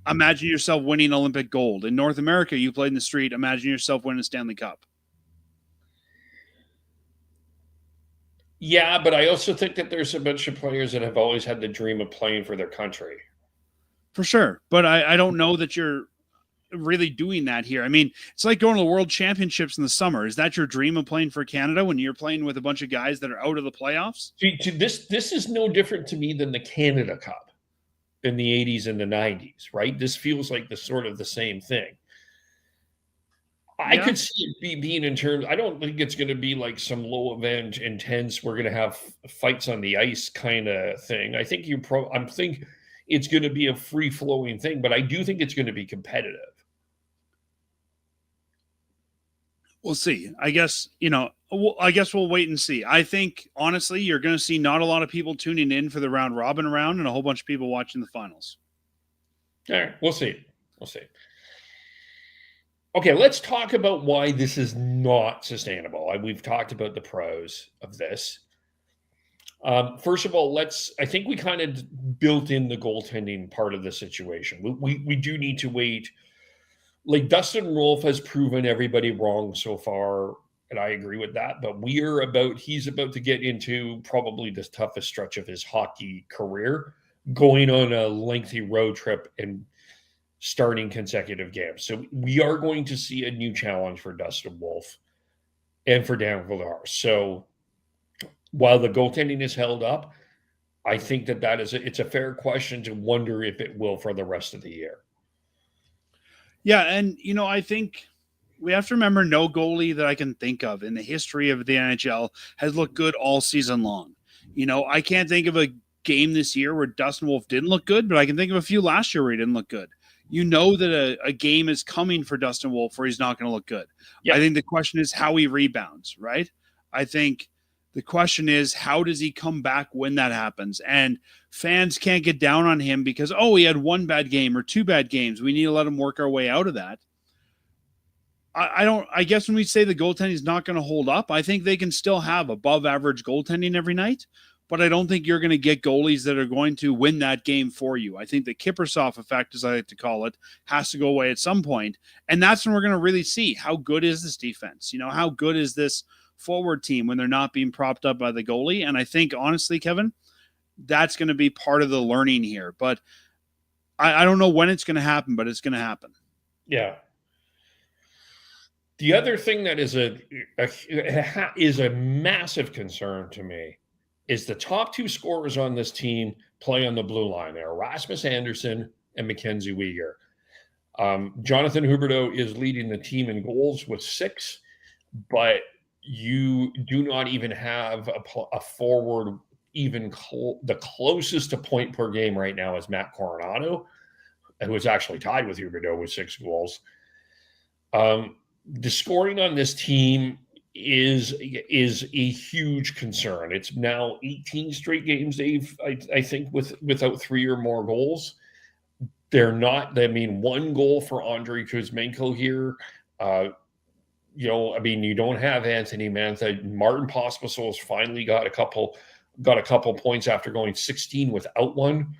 Imagine yourself winning Olympic gold. In North America, you played in the street. Imagine yourself winning a Stanley Cup. Yeah, but I also think that there's a bunch of players that have always had the dream of playing for their country. For sure. But I don't know that you're really doing that here. It's like going to the World Championships in the summer. Is that your dream of playing for Canada when you're playing with a bunch of guys that are out of the playoffs? This is no different to me than the Canada Cup in the 80s and the 90s, right? This feels like the sort of the same thing. I could see it being in terms. I don't think it's going to be like some low event, intense. We're going to have fights on the ice kind of thing. I think I think it's going to be a free flowing thing, but I do think it's going to be competitive. We'll see. I guess we'll wait and see. I think honestly, you're going to see not a lot of people tuning in for the round robin round, and a whole bunch of people watching the finals. All right, we'll see. Okay, let's talk about why this is not sustainable. We've talked about the pros of this. First of all, I think we kind of built in the goaltending part of the situation. We do need to wait. Like, Dustin Wolf has proven everybody wrong so far, and I agree with that. But he's about to get into probably the toughest stretch of his hockey career, going on a lengthy road trip and starting consecutive games. So we are going to see a new challenge for Dustin Wolf and for Dan Vladar. So while the goaltending is held up, I think that it's a fair question to wonder if it will for the rest of the year. Yeah, and I think we have to remember no goalie that I can think of in the history of the NHL has looked good all season long. I can't think of a game this year where Dustin Wolf didn't look good, but I can think of a few last year where he didn't look good. That a game is coming for Dustin Wolf where he's not going to look good. Yep. I think the question is how he rebounds, right? I think the question is how does he come back when that happens? And fans can't get down on him because, he had one bad game or two bad games. We need to let him work our way out of that. I guess when we say the goaltending is not going to hold up, I think they can still have above average goaltending every night. But I don't think you're going to get goalies that are going to win that game for you. I think the Kiprusoff effect, as I like to call it, has to go away at some point. And that's when we're going to really see how good is this defense? How good is this forward team when they're not being propped up by the goalie? And I think, honestly, Kevin, that's going to be part of the learning here. But I don't know when it's going to happen, but it's going to happen. Yeah. The other thing that is a massive concern to me is the top two scorers on this team play on the blue line. They're Rasmus Anderson and Mackenzie Weegar. Jonathan Huberdeau is leading the team in goals with 6, but you do not even have a forward even the closest to point per game right now is Matt Coronado, who is actually tied with Huberdeau with 6 goals. The scoring on this team is a huge concern. It's now 18 straight games I think without 3 or more goals. They're not. I mean, 1 goal for Andrei Kuzmenko here. You don't have Anthony Mantha. Martin Pospisil has finally got a couple points after going 16 without one.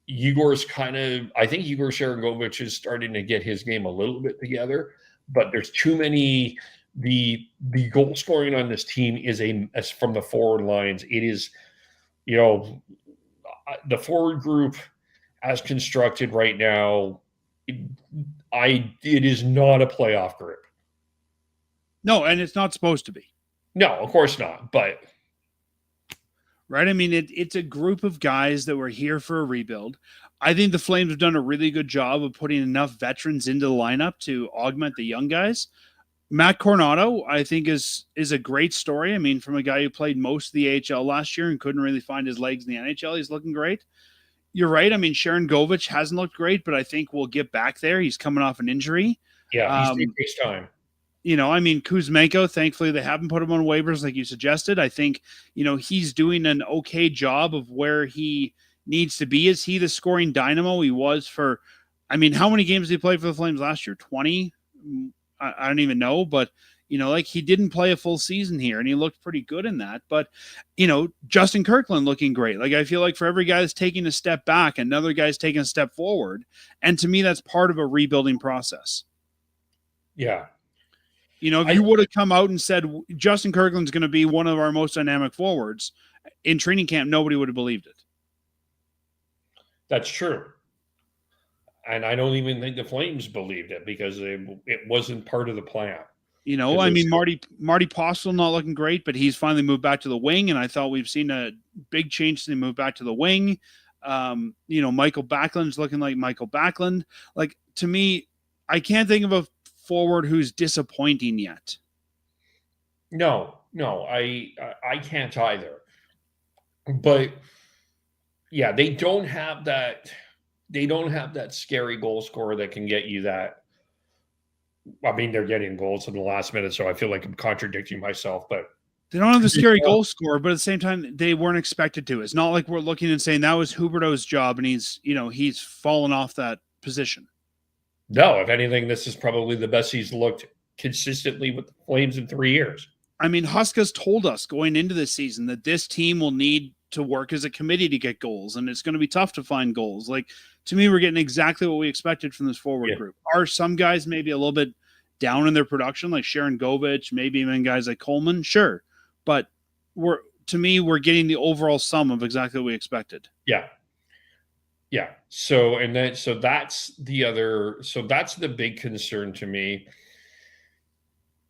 Igor's I think Igor Sharangovich is starting to get his game a little bit together, but there's too many. The goal scoring on this team is as from the forward lines. It is, the forward group as constructed right now. It is not a playoff group. No, and it's not supposed to be. No, of course not. But right? I mean, it's a group of guys that were here for a rebuild. I think the Flames have done a really good job of putting enough veterans into the lineup to augment the young guys. Matt Coronado, I think, is a great story. I mean, from a guy who played most of the AHL last year and couldn't really find his legs in the NHL, he's looking great. You're right. I mean, Sharangovich hasn't looked great, but I think we'll get back there. He's coming off an injury. Yeah, he's takes time. I mean, Kuzmenko, thankfully they haven't put him on waivers like you suggested. I think, he's doing an okay job of where he needs to be. Is he the scoring dynamo he was for, I mean, how many games did he play for the Flames last year? 20? I don't even know, but, he didn't play a full season here and he looked pretty good in that. But, Justin Kirkland looking great. Like, I feel like for every guy that's taking a step back, another guy's taking a step forward. And to me, that's part of a rebuilding process. Yeah. If you would have come out and said Justin Kirkland's going to be one of our most dynamic forwards in training camp, nobody would have believed it. That's true. And I don't even think the Flames believed it because it wasn't part of the plan. I mean, Marty Pospisil not looking great, but he's finally moved back to the wing, and I thought we've seen a big change since he moved back to the wing. Michael Backlund's looking like Michael Backlund. Like, to me, I can't think of a forward who's disappointing yet. No, I can't either. But yeah, they don't have that scary goal scorer that can get you that. I mean, they're getting goals in the last minute, so I feel like I'm contradicting myself, but they don't have the scary goal scorer, but at the same time, they weren't expected to. It's not like we're looking and saying that was Huberdeau's job and he's fallen off that position. No, if anything, this is probably the best he's looked consistently with the Flames in 3 years. I mean, Huska's told us going into this season that this team will need to work as a committee to get goals, and it's going to be tough to find goals. Like, to me, we're getting exactly what we expected from this forward group. Are some guys maybe a little bit down in their production, like Sharangovich, maybe even guys like Coleman? Sure. But we're getting the overall sum of exactly what we expected. Yeah. Yeah. So that's the big concern to me.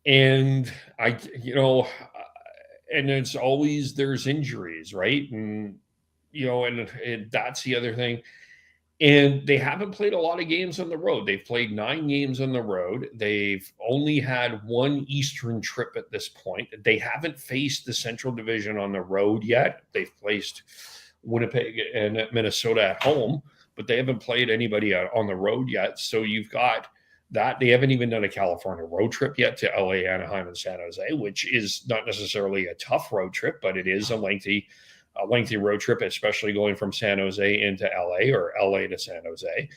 And and it's always there's injuries, right? And and that's the other thing. And they haven't played a lot of games on the road. They've played 9 games on the road. They've only had 1 Eastern trip at this point. They haven't faced the Central Division on the road yet. They've faced Winnipeg and Minnesota at home, but they haven't played anybody on the road yet. So you've got that. They haven't even done a California road trip yet to LA, Anaheim, and San Jose, which is not necessarily a tough road trip, but it is a lengthy road trip, especially going from San Jose into LA or LA to San Jose.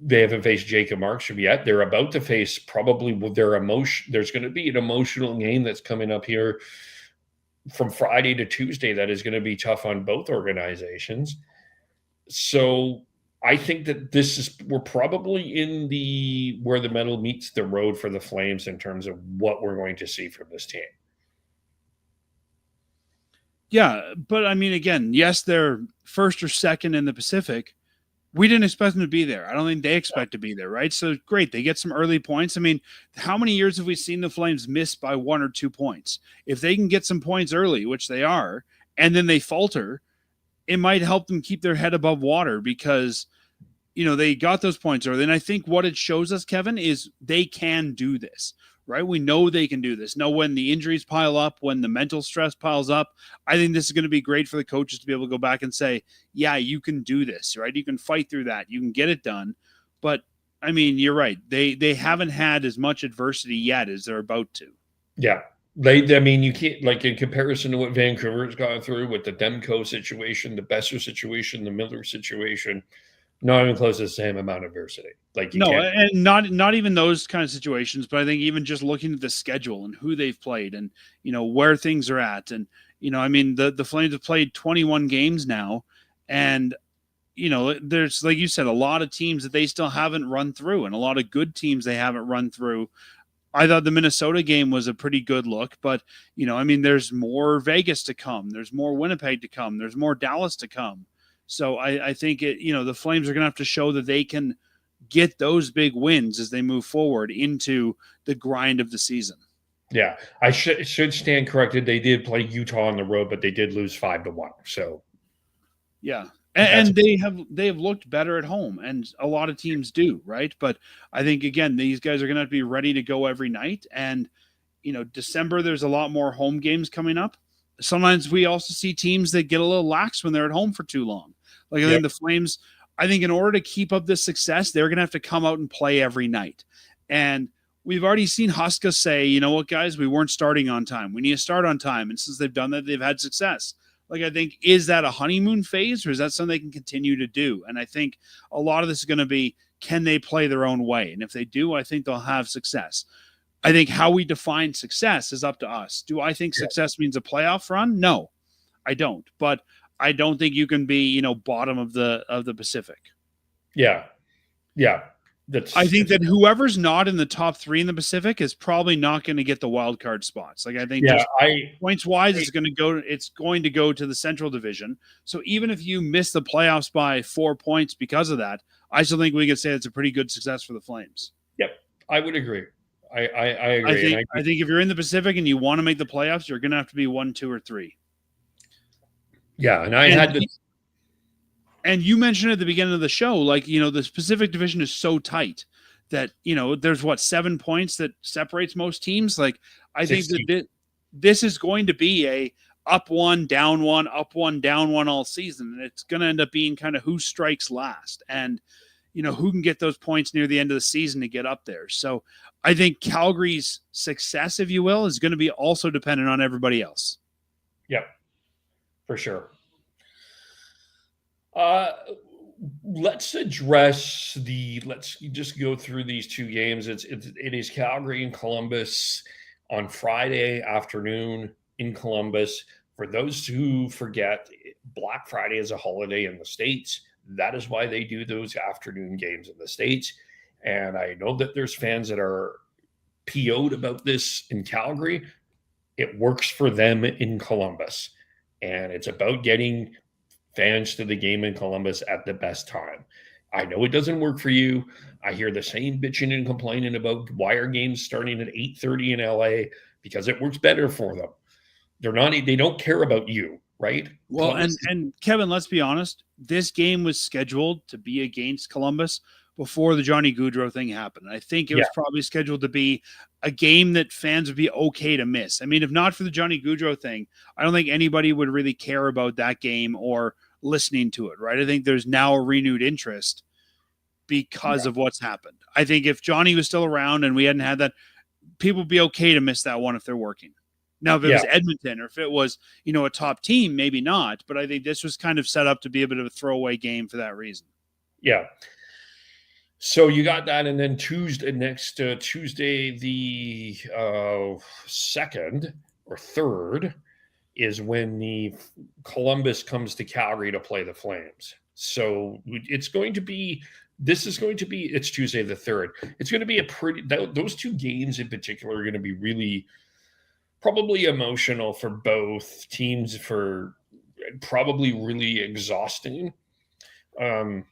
They haven't faced Jacob Markstrom yet. They're about to face probably their emotion. There's going to be an emotional game that's coming up here from Friday to Tuesday that is going to be tough on both organizations. So I think that we're probably in where the metal meets the road for the Flames in terms of what we're going to see from this team. Yeah, but I mean, again, yes, they're first or second in the Pacific. We didn't expect them to be there. I don't think they expect to be there, right? So great, they get some early points. I mean, how many years have we seen the Flames miss by 1 or 2 points? If they can get some points early, which they are, and then they falter, it might help them keep their head above water because they got those points early. And I think what it shows us, Kevin, is they can do this, right? We know they can do this. Now, when the injuries pile up, when the mental stress piles up, I think this is going to be great for the coaches to be able to go back and say, yeah, you can do this, right? You can fight through that. You can get it done. But I mean, you're right. They haven't had as much adversity yet as they're about to. Yeah. I mean, you can't, like, in comparison to what Vancouver's gone through with the Demko situation, the Besser situation, the Miller situation, not even close to the same amount of adversity. Like, you No, can't. and not even those kind of situations, but I think even just looking at the schedule and who they've played and where things are at, and I mean the Flames have played 21 games now, and there's, like you said, a lot of teams that they still haven't run through, and a lot of good teams they haven't run through. I thought the Minnesota game was a pretty good look, but I mean, there's more Vegas to come, there's more Winnipeg to come, there's more Dallas to come. So I think the Flames are going to have to show that they can get those big wins as they move forward into the grind of the season. Yeah, I should stand corrected. They did play Utah on the road, but they did lose 5-1. So yeah, and they have looked better at home, and a lot of teams do, right? But I think again, these guys are going to have to be ready to go every night. And December, there's a lot more home games coming up. Sometimes we also see teams that get a little lax when they're at home for too long. Like I think the Flames, I think in order to keep up this success, they're going to have to come out and play every night. And we've already seen Huska say, you know what, guys, we weren't starting on time. We need to start on time. And since they've done that, they've had success. Like, I think, is that a honeymoon phase, or is that something they can continue to do? And I think a lot of this is going to be, can they play their own way? And if they do, I think they'll have success. I think how we define success is up to us. Do I think success means a playoff run? No, I don't. But I don't think you can be, bottom of the Pacific. Yeah. I think that whoever's not in the top 3 in the Pacific is probably not going to get the wild card spots. Like, I think points wise, it's going to go to the Central Division. So even if you miss the playoffs by 4 points because of that, I still think we could say it's a pretty good success for the Flames. Yep, I would agree. I agree. I think if you're in the Pacific and you want to make the playoffs, you're going to have to be 1, 2, or 3. Yeah, and you mentioned at the beginning of the show, like, the Pacific Division is so tight that, there's 7 points that separates most teams. Like, I 60. think that this is going to be a up 1, down 1, up 1, down 1 all season. And it's going to end up being kind of who strikes last and, who can get those points near the end of the season to get up there. So I think Calgary's success, if you will, is going to be also dependent on everybody else. Yep, for sure. Let's just go through these 2 games. It is Calgary and Columbus on Friday afternoon in Columbus. For those who forget, Black Friday is a holiday in the States. That is why they do those afternoon games in the States. And I know that there's fans that are PO'd about this in Calgary. It works for them in Columbus. And it's about getting fans to the game in Columbus at the best time. I know it doesn't work for you. I hear the same bitching and complaining about why are games starting at 8:30 in LA, because it works better for them. They don't care about you, right? Well, and Kevin, let's be honest. This game was scheduled to be against Columbus before the Johnny Gaudreau thing happened. I think it was probably scheduled to be a game that fans would be okay to miss. I mean, if not for the Johnny Gaudreau thing, I don't think anybody would really care about that game or listening to it, right? I think there's now a renewed interest because of what's happened. I think if Johnny was still around and we hadn't had that, people would be okay to miss that one if they're working. Now, if it was Edmonton or if it was, a top team, maybe not. But I think this was kind of set up to be a bit of a throwaway game for that reason. Yeah. So you got that. And then Tuesday, the 2nd or 3rd, is when the Columbus comes to Calgary to play the Flames. So it's Tuesday the 3rd. It's going to be those 2 games in particular are going to be really probably emotional for both teams, for probably really exhausting. Um,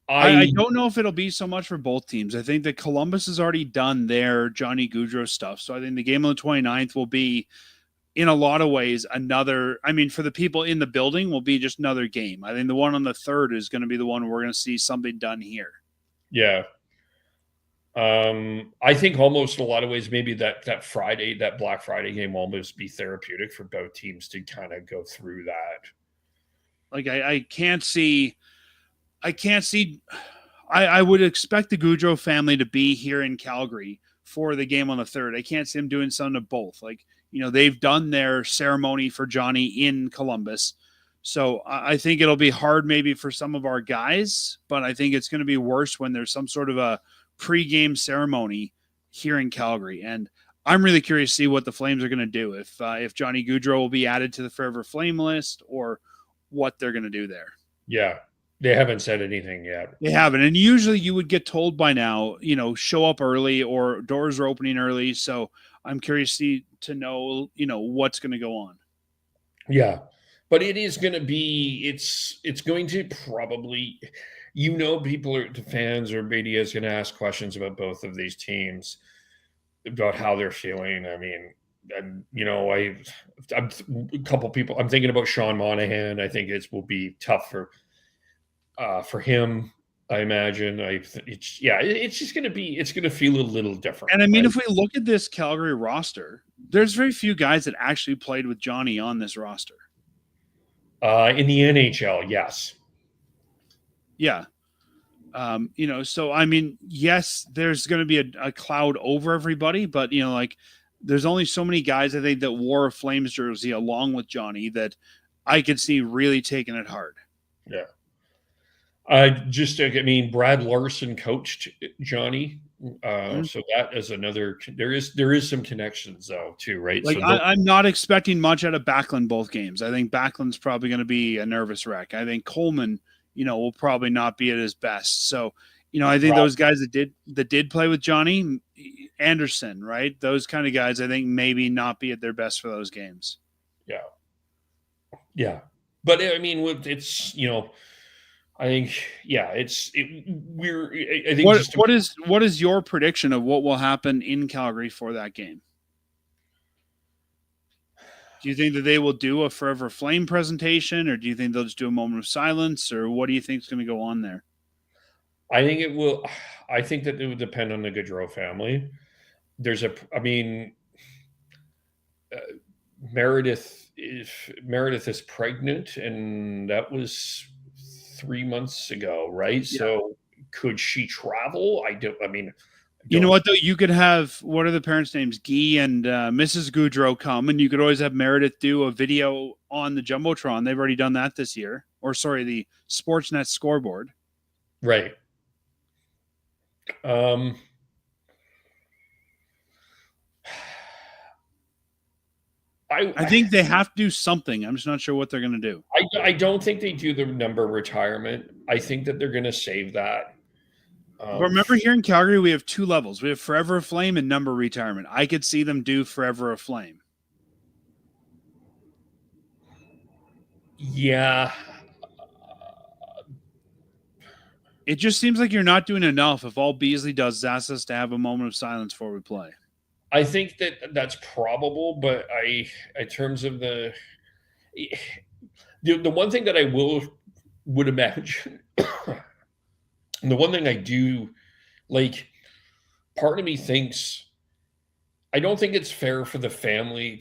I I don't know if it'll be so much for both teams. I think that Columbus has already done their Johnny Gaudreau stuff. So I think the game on the 29th will be, in a lot of ways, another, I mean, for the people in the building, will be just another game. I think the one on the 3rd is going to be the one where we're going to see something done here. yeah. I think almost in a lot of ways, maybe that Friday, that Black Friday game, will almost be therapeutic for both teams to kind of go through that. Like I can't see, I can't see. I would expect the Gaudreau family to be here in Calgary for the game on the 3rd. I can't see them doing something of both. Like, they've done their ceremony for Johnny in Columbus. So I think it'll be hard maybe for some of our guys, but I think it's going to be worse when there's some sort of a pre-game ceremony here in Calgary. And I'm really curious to see what the Flames are going to do, if Johnny Gaudreau will be added to the Forever Flame list or what they're going to do there. Yeah. They haven't said anything yet. They haven't. And usually you would get told by now, show up early or doors are opening early. So I'm curious to know, what's going to go on. Yeah. But it is going to be, it's going to probably, people are, the fans or media is going to ask questions about both of these teams, about how they're feeling. I mean, I'm a couple people, I'm thinking about Sean Monahan. I think it will be tough for him. I imagine. It's just going to be. It's going to feel a little different. And I mean, if we look at this Calgary roster, there's very few guys that actually played with Johnny on this roster. In the NHL, yes. Yeah. So I mean, yes, there's going to be a cloud over everybody, but there's only so many guys I think that wore a Flames jersey along with Johnny that I could see really taking it hard. Yeah. Brad Larson coached Johnny, so that is another. There is some connections though too, right? Like, I'm not expecting much out of Backlund both games. I think Backlund's probably going to be a nervous wreck. I think Coleman, will probably not be at his best. So, I think those guys that did play with Johnny Anderson, right? Those kind of guys, I think maybe not be at their best for those games. Yeah, yeah, but I mean, it's I think, yeah, I think what is your prediction of what will happen in Calgary for that game? Do you think that they will do a Forever Flame presentation, or do you think they'll just do a moment of silence, or what do you think is going to go on there? I think it will. I think that it would depend on the Gaudreau family. Meredith is pregnant, and that was 3 months ago, right? Yeah. So could she travel? You know what, though? You could have, what are the parents' names? Guy and Mrs. Gaudreau come, and you could always have Meredith do a video on the Jumbotron. They've already done that this year. Or, sorry, the Sportsnet scoreboard. Right. I think they have to do something. I'm just not sure what they're going to do. I don't think they do the number retirement. I think that they're going to save that. But remember, here in Calgary, we have 2 levels. We have Forever Flame and number retirement. I could see them do Forever a Flame. Yeah. It just seems like you're not doing enough if all Beasley does is ask us to have a moment of silence before we play. I think that's probable, but in terms of the one thing that I would imagine, the one thing I do, like, part of me thinks, I don't think it's fair for the family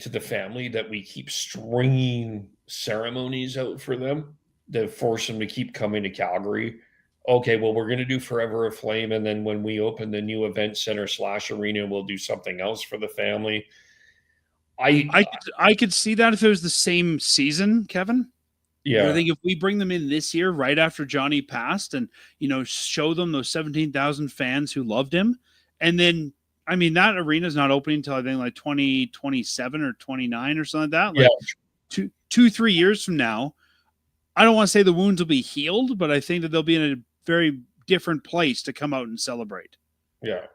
that we keep stringing ceremonies out for them to force them to keep coming to Calgary. Okay, well, we're going to do Forever a Flame, and then when we open the new event center / arena, we'll do something else for the family. I could see that if it was the same season, Kevin. Yeah. I think if we bring them in this year, right after Johnny passed, and show them those 17,000 fans who loved him, and then I mean that arena is not opening until I think like 2027 or 29 or something like that. Like 2-3 years from now. I don't want to say the wounds will be healed, but I think that they'll be in a very different place to come out and celebrate. Yeah.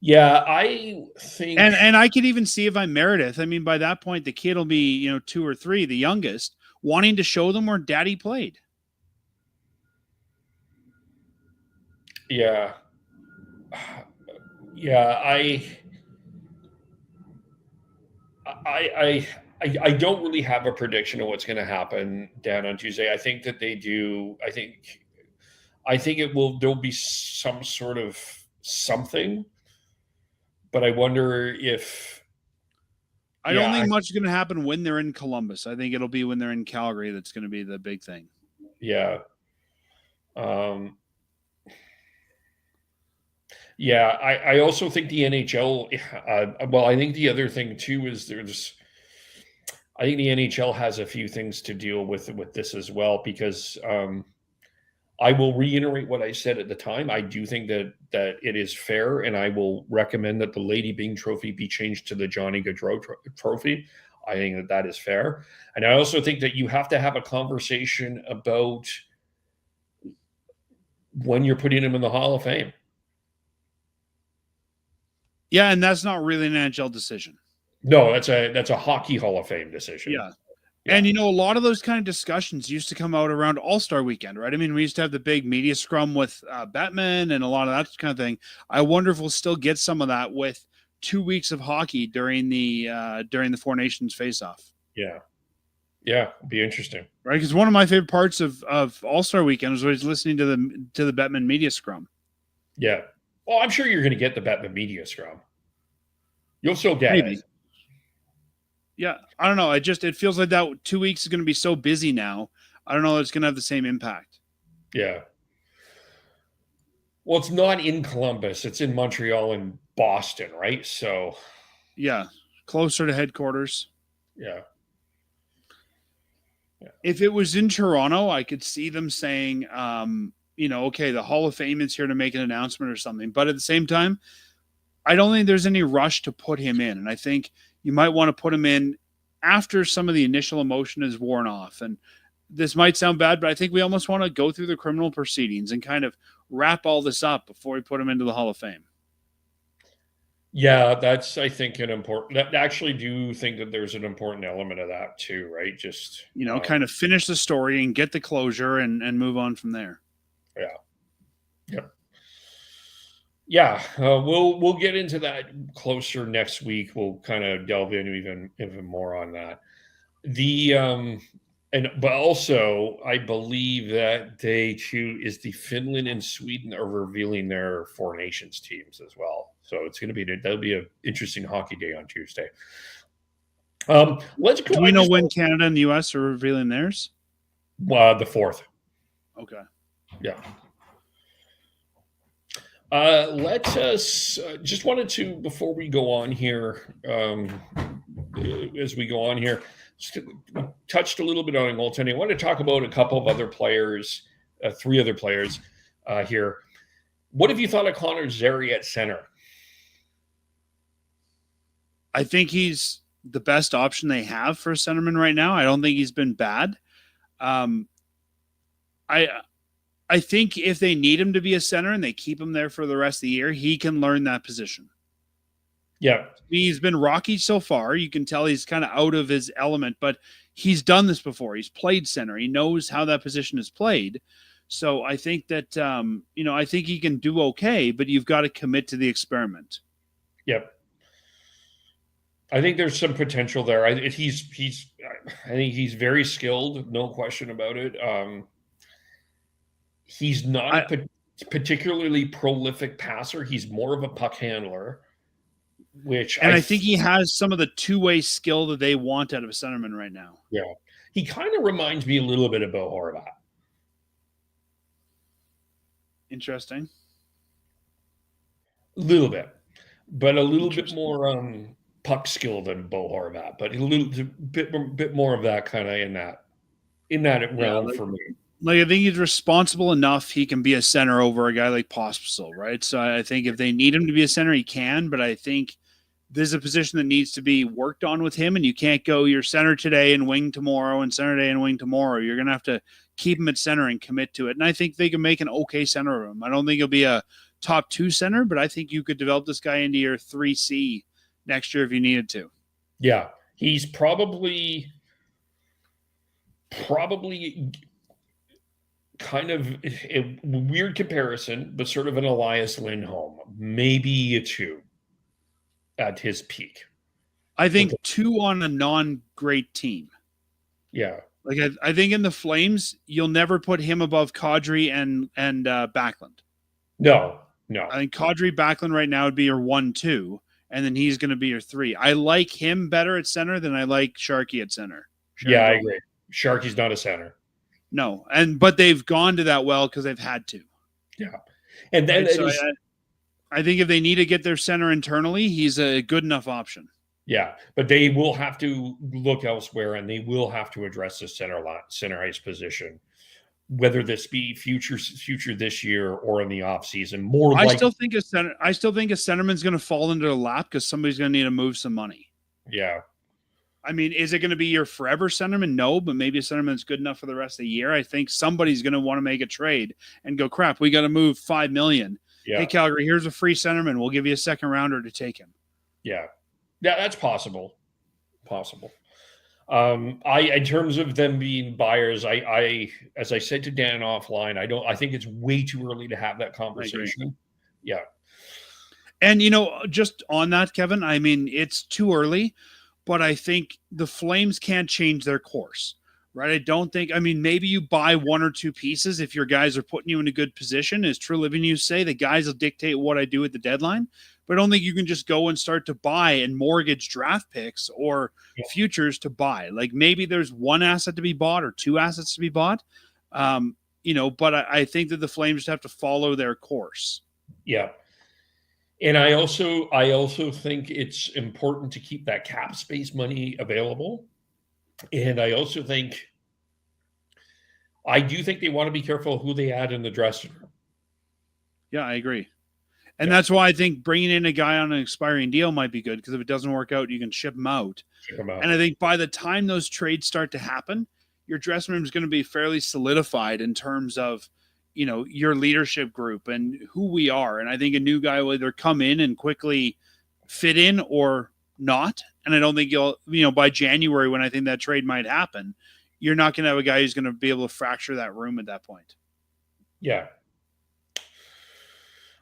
Yeah, I think. And I could even see if I'm Meredith. I mean, by that point, the kid will be, 2 or 3, the youngest, wanting to show them where daddy played. Yeah, yeah. I don't really have a prediction of what's going to happen, Dan, on Tuesday. I think that they do. I think it will. There'll be some sort of something, but I wonder if. I don't Yeah, think much is going to happen when they're in Columbus. I think it'll be when they're in Calgary that's going to be the big thing. yeah. Um, yeah, I also think the NHL. Well, I think the other thing too is there's. I think the NHL has a few things to deal with this as well because I will reiterate what I said at the time. I do think that it is fair, and I will recommend that the Lady Byng Trophy be changed to the Johnny Gaudreau Trophy. I think that is fair, and I also think that you have to have a conversation about when you're putting him in the Hall of Fame. Yeah, and that's not really an NHL decision. No, that's a Hockey Hall of Fame decision. Yeah. And, a lot of those kind of discussions used to come out around All-Star Weekend, right? I mean, we used to have the big media scrum with Bettman and a lot of that kind of thing. I wonder if we'll still get some of that with 2 weeks of hockey during the Four Nations face-off. Yeah. Yeah, it'd be interesting. Right? Because one of my favorite parts of All-Star Weekend was always listening to the Bettman media scrum. Yeah. Well, I'm sure you're going to get the Bettman media scrum. You'll still get it. Yeah, I don't know. It feels like that 2 weeks is going to be so busy now. I don't know if it's going to have the same impact. Yeah. Well, it's not in Columbus. It's in Montreal and Boston, right? So. Yeah, closer to headquarters. Yeah. If it was in Toronto, I could see them saying, okay, the Hall of Fame is here to make an announcement or something. But at the same time, I don't think there's any rush to put him in. And I think you might want to put him in after some of the initial emotion is worn off. And this might sound bad, but I think we almost want to go through the criminal proceedings and kind of wrap all this up before we put him into the Hall of Fame. Yeah, that's, I think, an important. I actually do think that there's an important element of that too, right? Just kind of finish the story and get the closure and move on from there. Yeah. Yep. Yeah, we'll get into that closer next week. We'll kind of delve into even more on that. But also I believe that day too is the Finland and Sweden are revealing their Four Nations teams as well. So it's going to be that'll be an interesting hockey day on Tuesday. Let's go. Do we know when Canada and the US are revealing theirs? The 4th. Okay. Yeah. Let us just wanted to, before we go on here, as we go on here, touched a little bit on goaltending. I want to talk about a couple of other players, 3 other players here. What have you thought of Connor Zary at center? I think he's the best option they have for a centerman right now. I don't think he's been bad. I think if they need him to be a center and they keep him there for the rest of the year, he can learn that position. Yeah. He's been rocky so far. You can tell he's kind of out of his element, but he's done this before. He's played center. He knows how that position is played. So I think that, I think he can do okay, but you've got to commit to the experiment. Yep. I think there's some potential there. I think he's very skilled, no question about it. He's not a particularly prolific passer. He's more of a puck handler, I think he has some of the two-way skill that they want out of a centerman right now. Yeah. He kind of reminds me a little bit of Bo Horvat. Interesting. A little bit. But a little bit more puck skill than Bo Horvat, but a bit more of that kind of in that realm for me. Like, I think he's responsible enough. He can be a center over a guy like Pospisil, right? So I think if they need him to be a center, he can. But I think there's a position that needs to be worked on with him, and you can't go your center today and wing tomorrow and center today and wing tomorrow. You're going to have to keep him at center and commit to it. And I think they can make an okay center of him. I don't think he'll be a top 2 center, but I think you could develop this guy into your 3C next year if you needed to. Yeah, he's probably kind of a weird comparison, but sort of an Elias Lindholm, maybe a 2 at his peak. I think 2 on a non-great team. Yeah. Like I think in the Flames, you'll never put him above Kadri and Backlund. No. I think Kadri Backlund right now would be your 1-2, and then he's going to be your 3. I like him better at center than I like Sharky at center. I agree. Sharky's not a center. No, but they've gone to that well because they've had to. Yeah, and then I think if they need to get their center internally, he's a good enough option. Yeah, but they will have to look elsewhere, and they will have to address the center ice position, whether this be future this year or in the offseason. I still think a centerman's going to fall into the lap because somebody's going to need to move some money. Yeah. I mean, is it going to be your forever centerman? No, but maybe a centerman's good enough for the rest of the year. I think somebody's going to want to make a trade and go, crap, we got to move $5 million. Yeah. Hey, Calgary, here's a free centerman. We'll give you a second rounder to take him. Yeah, that's possible. In terms of them being buyers, I as I said to Dan offline, I think it's way too early to have that conversation. Yeah. And, just on that, Kevin, I mean, it's too early. But I think the Flames can't change their course, right? Maybe you buy 1 or 2 pieces if your guys are putting you in a good position. As True Living you say, the guys will dictate what I do at the deadline. But I don't think you can just go and start to buy and mortgage draft picks or futures to buy. Like maybe there's 1 asset to be bought or 2 assets to be bought, but I think that the Flames just have to follow their course. Yeah. And I also think it's important to keep that cap space money available. And I do think they want to be careful who they add in the dressing room. Yeah, I agree. And that's why I think bringing in a guy on an expiring deal might be good, because if it doesn't work out, you can ship him out. And I think by the time those trades start to happen, your dressing room is going to be fairly solidified in terms of your leadership group and who we are. And I think a new guy will either come in and quickly fit in or not. And I don't think by January, when I think that trade might happen, you're not going to have a guy who's going to be able to fracture that room at that point. Yeah.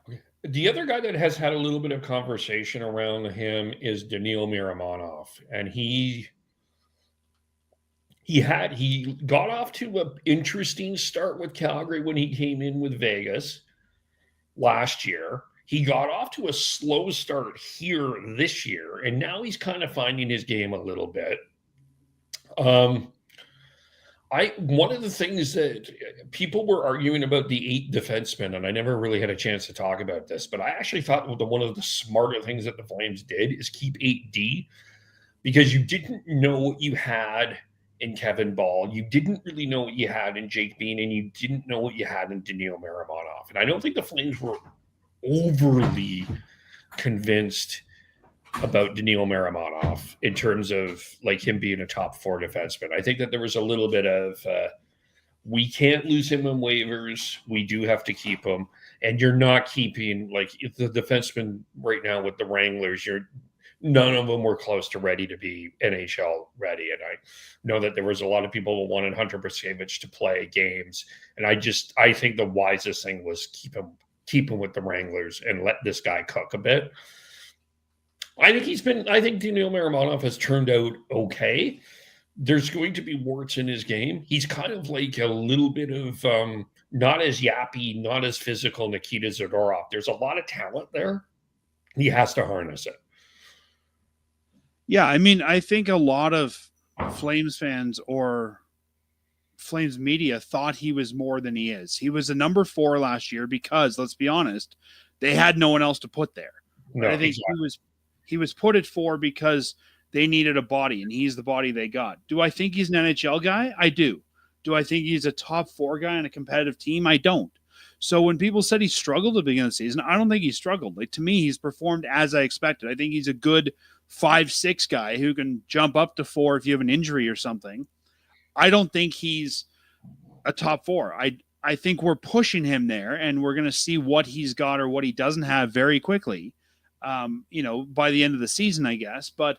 Okay. The other guy that has had a little bit of conversation around him is Daniil Miramonov. And he got off to an interesting start with Calgary when he came in with Vegas last year. He got off to a slow start here this year, and now he's kind of finding his game a little bit. One of the things that people were arguing about the 8 defensemen, and I never really had a chance to talk about this, but I actually thought one of the smarter things that the Flames did is keep 8D, because you didn't know what you had in Kevin Ball. You didn't really know what you had in Jake Bean, and you didn't know what you had in Daniil Miramonov. And I don't think the Flames were overly convinced about Daniil Miramonov in terms of like him being a top 4 defenseman. I think that there was a little bit of we can't lose him in waivers. We do have to keep him. And you're not keeping like the defenseman right now with the Wranglers. None of them were close to ready to be NHL ready. And I know that there was a lot of people who wanted Hunter Brzusevich to play games. And I think the wisest thing was keep him with the Wranglers and let this guy cook a bit. I think Daniil Miramonov has turned out okay. There's going to be warts in his game. He's kind of like a little bit of not as yappy, not as physical Nikita Zadorov. There's a lot of talent there. He has to harness it. Yeah, I mean, I think a lot of Flames fans or Flames media thought he was more than he is. He was a number 4 last year because, let's be honest, they had no one else to put there. No, I think exactly. He was put at 4 because they needed a body, and he's the body they got. Do I think he's an NHL guy? I do. Do I think he's a top 4 guy on a competitive team? I don't. So when people said he struggled at the beginning of the season, I don't think he struggled. Like, to me, he's performed as I expected. I think he's a good 5'6" guy who can jump up to 4 if you have an injury or something. I don't think he's a top 4. I think we're pushing him there, and we're going to see what he's got or what he doesn't have very quickly. By the end of the season, I guess. But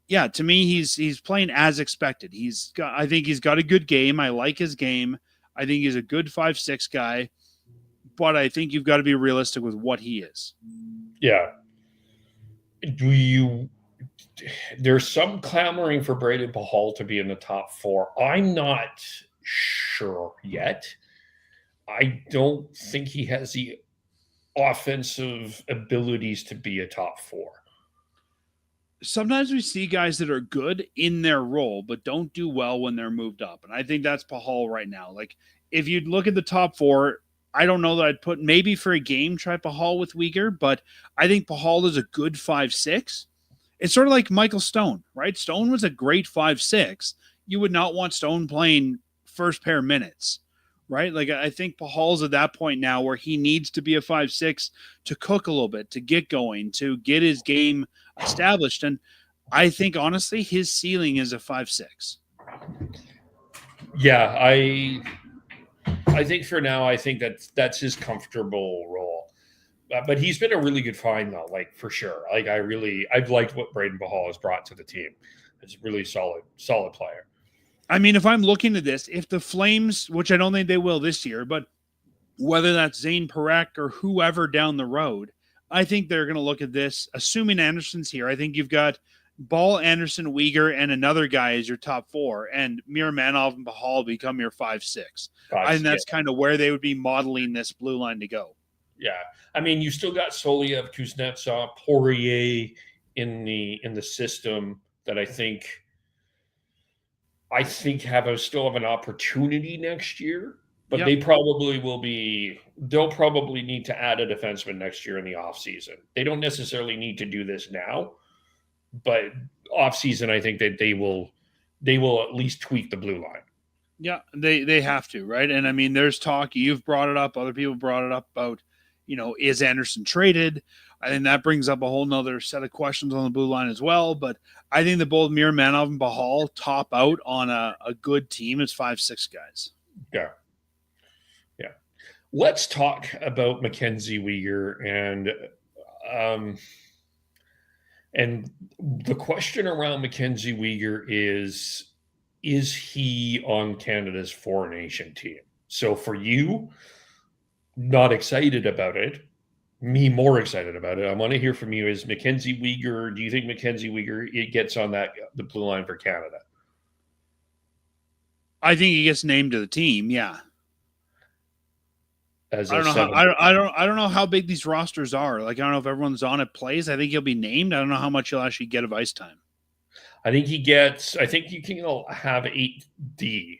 yeah, to me, he's playing as expected. I think he's got a good game. I like his game. I think he's a good 5'6" guy, but I think you've got to be realistic with what he is. Yeah. There's some clamoring for Braden Pahal to be in the top 4. I'm not sure yet. I don't think he has the offensive abilities to be a top 4. Sometimes we see guys that are good in their role, but don't do well when they're moved up. And I think that's Pahal right now. Like, if you'd look at the top 4, I don't know that I'd put maybe for a game, try Pahal with Weegar, but I think Pahal is a good 5'6". It's sort of like Michael Stone, right? Stone was a great 5'6". You would not want Stone playing first pair minutes, right? Like, I think Pahal's at that point now where he needs to be a 5'6" to cook a little bit, to get going, to get his game established. And I think, honestly, his ceiling is a 5'6". Yeah, I think for now, I think that's his comfortable role. But he's been a really good find, though, like, for sure. Like, I've liked what Braden Pahal has brought to the team. It's a really solid player. I mean, if I'm looking at this, if the Flames, which I don't think they will this year, but whether that's Zane Parekh or whoever down the road, I think they're going to look at this, assuming Anderson's here. I think you've got Ball, Anderson, Weegar, and another guy as your top 4, and Miramanov and Pahal become your 5'6". I think that's kind of where they would be modeling this blue line to go. Yeah. I mean, you still got Soliev, Kuznetsov, Poirier in the system that I think still have an opportunity next year, but yep. They'll probably need to add a defenseman next year in the offseason. They don't necessarily need to do this now, but offseason, I think that they will at least tweak the blue line. Yeah, they have to, right? And I mean, there's talk, you've brought it up, other people brought it up about, is Anderson traded? I think that brings up a whole nother set of questions on the blue line as well. But I think that both Miramanov and Pahal top out on a good team as 5'6" guys. Yeah. Yeah. Let's talk about Mackenzie Weegar and the question around Mackenzie Weegar is he on Canada's 4-nation team? So for you, not excited about it. Me more excited about it. I want to hear from you. Is Mackenzie Weegar? Do you think Mackenzie Weegar gets on the blue line for Canada? I think he gets named to the team. Yeah. I don't know how big these rosters are. Like, I don't know if everyone's on it plays. I think he'll be named. I don't know how much he'll actually get of ice time. I think you can have 8D.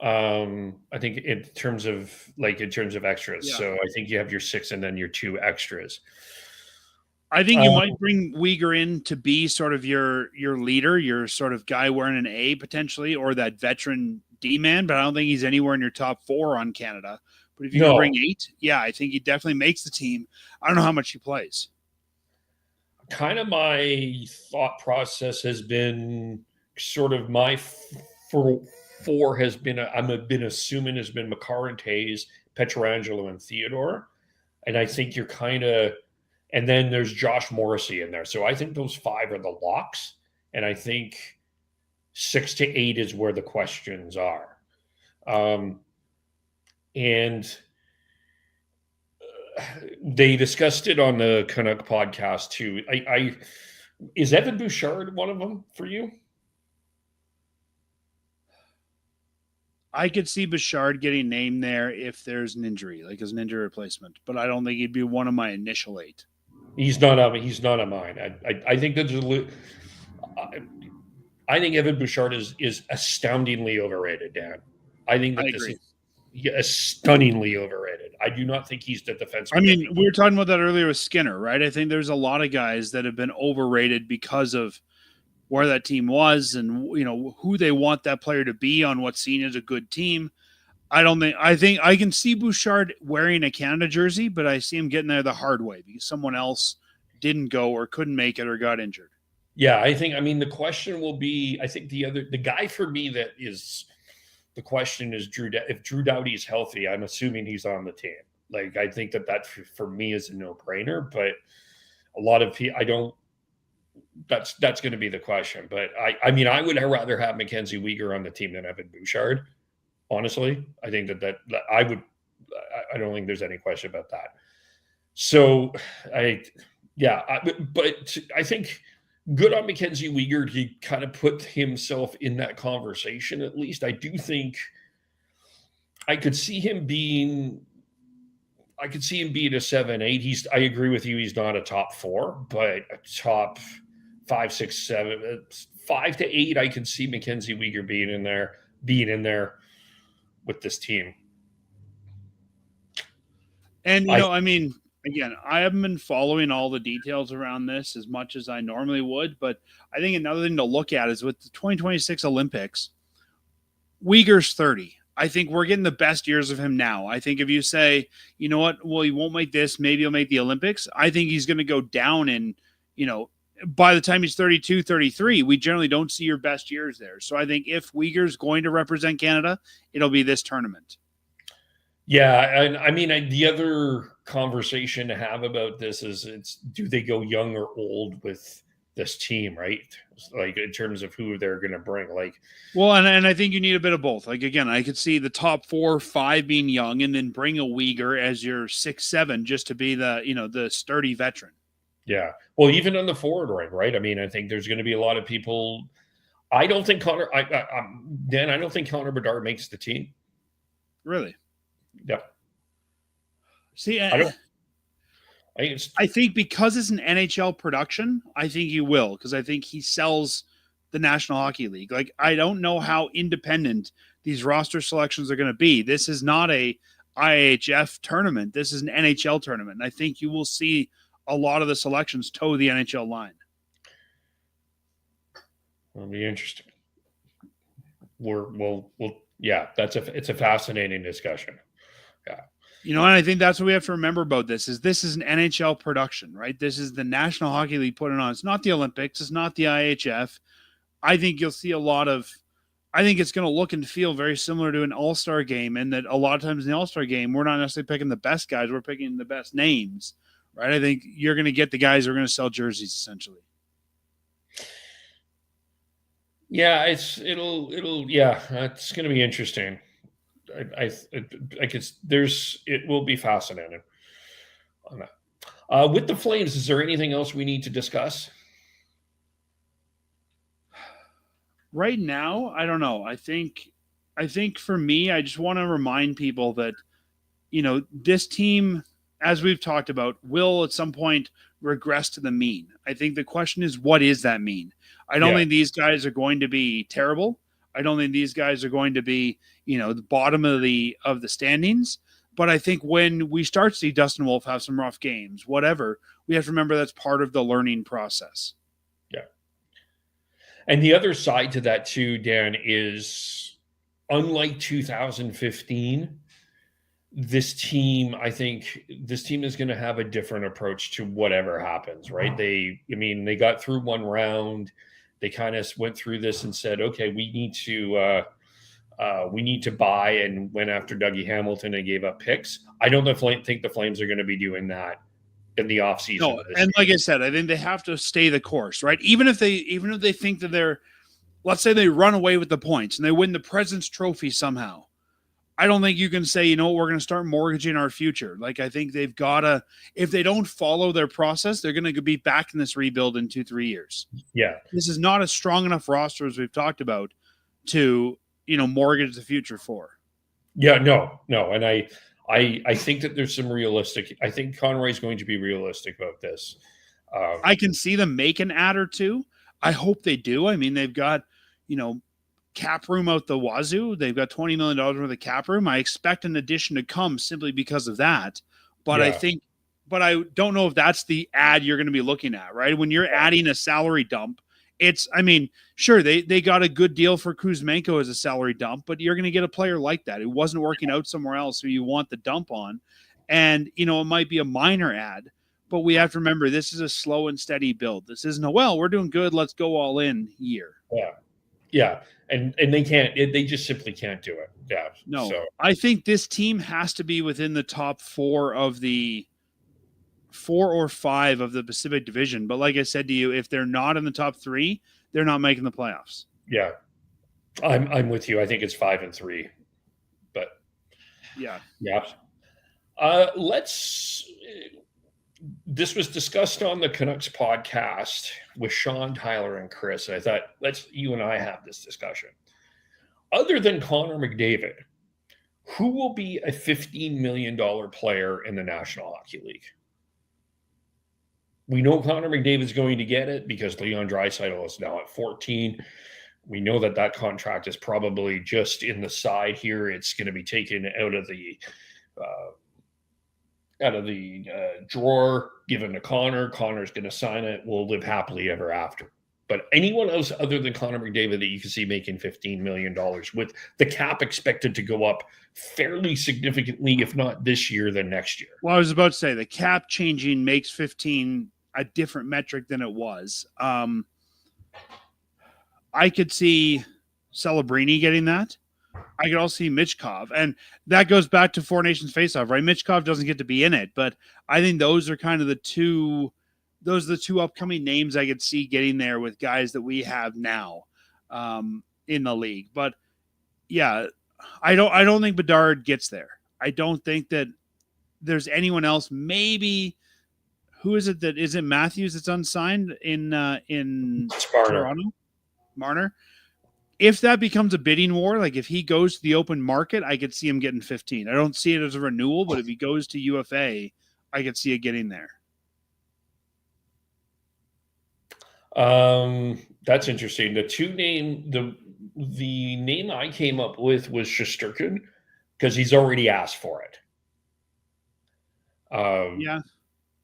I think in terms of extras. Yeah. So I think you have your 6 and then your 2 extras. I think you might bring Weegar in to be sort of your leader, your sort of guy wearing an A potentially, or that veteran D man, but I don't think he's anywhere in your top 4 on Canada. But if you can bring 8, yeah, I think he definitely makes the team. I don't know how much he plays. Kind of my thought process has been sort of my 4 has been assuming has been Makar and Taves, Pietrangelo and Theodore. And I think you're kind of, and then there's Josh Morrissey in there. So I think those 5 are the locks. And I think 6 to 8 is where the questions are. And they discussed it on the Canuck podcast too. Is Evan Bouchard one of them for you? I could see Bouchard getting named there if there's an injury, like as an injury replacement, but I don't think he'd be one of my initial 8. He's not on mine. I think I think Evan Bouchard is astoundingly overrated, Dan. I think that this is stunningly overrated. I do not think he's the defenseman. I mean, we were talking about that earlier with Skinner, right? I think there's a lot of guys that have been overrated because of where that team was and, who they want that player to be on what's seen as a good team. I think I can see Bouchard wearing a Canada jersey, but I see him getting there the hard way because someone else didn't go or couldn't make it or got injured. Yeah, the question will be, I think the guy for me that is The question is if Drew Doughty is healthy, I'm assuming he's on the team. Like, I think that for me is a no-brainer, but a lot of people, I don't. That's going to be the question. But I mean, I would rather have Mackenzie Weegar on the team than Evan Bouchard. Honestly, I think that I would. I don't think there's any question about that. So, but I think good on Mackenzie Weegar. He kind of put himself in that conversation. At least I do think I could see him being. I could see him being a 7-8. I agree with you. He's not a top 4, but a top 5, 6, 7, 5 to 8. I can see Mackenzie Weegar being in there with this team. And I mean, again, I haven't been following all the details around this as much as I normally would, but I think another thing to look at is with the 2026 Olympics, Weegar's 30. I think we're getting the best years of him now. I think if you say, you know what, well, he won't make this, maybe he'll make the Olympics. I think he's going to go down in, by the time he's 32, 33, we generally don't see your best years there. So I think if Weegar's going to represent Canada, it'll be this tournament. Yeah, and I mean, the other conversation to have about this is do they go young or old with this team, right? Like, in terms of who they're going to bring. Like, well, and I think you need a bit of both. Like, again, I could see the top 4 or 5 being young, and then bring a Weegar as your 6, 7 just to be the sturdy veteran. Yeah, well, even on the forward ring, right? I mean, I think there's going to be a lot of people. I don't think Dan. I don't think Connor Bedard makes the team. Really? Yeah. See, I think because it's an NHL production, I think he will, because I think he sells the National Hockey League. Like, I don't know how independent these roster selections are going to be. This is not a IHF tournament. This is an NHL tournament. And I think you will see a lot of the selections toe the NHL line. It'll be interesting. Yeah, it's a fascinating discussion. Yeah. And I think that's what we have to remember about this is an NHL production, right? This is the National Hockey League putting on. It's not the Olympics. It's not the IHF. I think you'll see I think it's going to look and feel very similar to an all-star game, and that a lot of times in the all-star game, we're not necessarily picking the best guys. We're picking the best names, right? I think you're going to get the guys who are going to sell jerseys, essentially. Yeah, it's going to be interesting. It will be fascinating on that. With the Flames, is there anything else we need to discuss? Right now, I don't know. I think for me, I just want to remind people that, this team, as we've talked about, will at some point regress to the mean. I think the question is, what is that mean? I don't think these guys are going to be terrible. I don't think these guys are going to be, the bottom of the standings. But I think when we start to see Dustin Wolf have some rough games, whatever, we have to remember that's part of the learning process. Yeah. And the other side to that too, Dan, is unlike 2015, this team is going to have a different approach to whatever happens, right? They got through one round. They kind of went through this and said, okay, we need to buy, and went after Dougie Hamilton and gave up picks. I don't think the Flames are going to be doing that in the offseason. No, and like I said, I think they have to stay the course, right? Even if they think that let's say they run away with the points and they win the President's Trophy somehow. I don't think you can say, we're going to start mortgaging our future. Like, I think they've got to, if they don't follow their process, they're going to be back in this rebuild in 2-3 years. Yeah. This is not a strong enough roster, as we've talked about, to, mortgage the future for. Yeah, no. And I think that there's some realistic, I think Conroy's going to be realistic about this. I can see them make an ad or two. I hope they do. I mean, they've got, cap room out the wazoo. They've got $20 million worth of cap room. I expect an addition to come simply because of that. But I don't know if that's the ad you're going to be looking at, right? When you're adding a salary dump, sure, they got a good deal for Kuzmenko as a salary dump, but you're going to get a player like that who wasn't working out somewhere else who you want the dump on. And, it might be a minor ad, but we have to remember this is a slow and steady build. This isn't we're doing good, let's go all in year. Yeah. Yeah, and they can't. They just simply can't do it. Yeah. No, So I think this team has to be within the top 4 or 5 of the Pacific Division. But like I said to you, if they're not in the top 3, they're not making the playoffs. yeah, I'm with you. I think it's 5-3, but Yeah. yeah. Let's. This was discussed on the Canucks podcast with Sean, Tyler, and Chris. And I thought, you and I have this discussion. Other than Connor McDavid, who will be a $15 million player in the National Hockey League? We know Connor McDavid's going to get it because Leon Draisaitl is now at 14. We know that contract is probably just in the side here. It's going to be taken out of the drawer, given to Connor. Connor's going to sign it. We'll live happily ever after. But anyone else other than Connor McDavid that you can see making $15 million with the cap expected to go up fairly significantly, if not this year, then next year. Well, I was about to say the cap changing makes 15 a different metric than it was. I could see Celebrini getting that. I could also see Michkov. And that goes back to Four Nations Faceoff, right? Michkov doesn't get to be in it, but I think those are kind of the two upcoming names I could see getting there with guys that we have now in the league. But yeah, I don't think Bedard gets there. I don't think that there's anyone else. Maybe who is it Matthews that's unsigned in Toronto? Marner. If that becomes a bidding war, like if he goes to the open market, I could see him getting 15. I don't see it as a renewal, but if he goes to UFA, I could see it getting there. That's interesting. The name I came up with was Shesterkin because he's already asked for it. Yeah.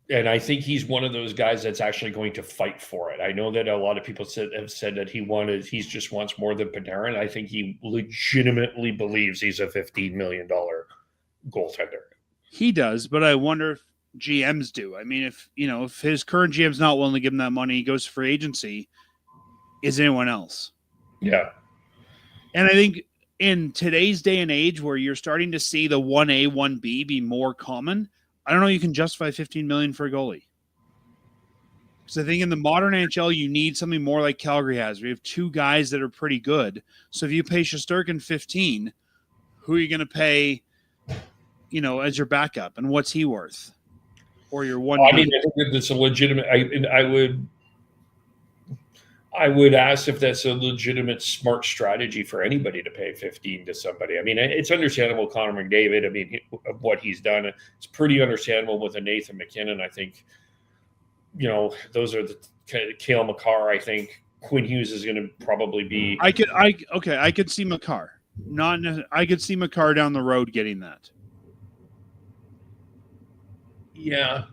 And I think he's one of those guys that's actually going to fight for it. I know that a lot of people have said that he just wants more than Panarin. I think he legitimately believes he's a $15 million goaltender. He does, but I wonder if GMs do. I mean, if his current GM's not willing to give him that money, he goes to free agency. Is anyone else? Yeah. And I think in today's day and age where you're starting to see the 1A, 1B be more common, I don't know you can justify $15 million for a goalie. Because I think in the modern NHL, you need something more like Calgary has. We have two guys that are pretty good. So if you pay Shesterkin 15, who are you going to pay, as your backup? And what's he worth? Or your one? I think that's a legitimate. I would ask if that's a legitimate, smart strategy for anybody to pay 15 to somebody. I mean, it's understandable. Connor McDavid. I mean, what he's done, it's pretty understandable with a Nathan McKinnon. I think, those are the Cale Makar. I think Quinn Hughes is going to probably be. I could see Makar. I could see Makar down the road getting that. Yeah.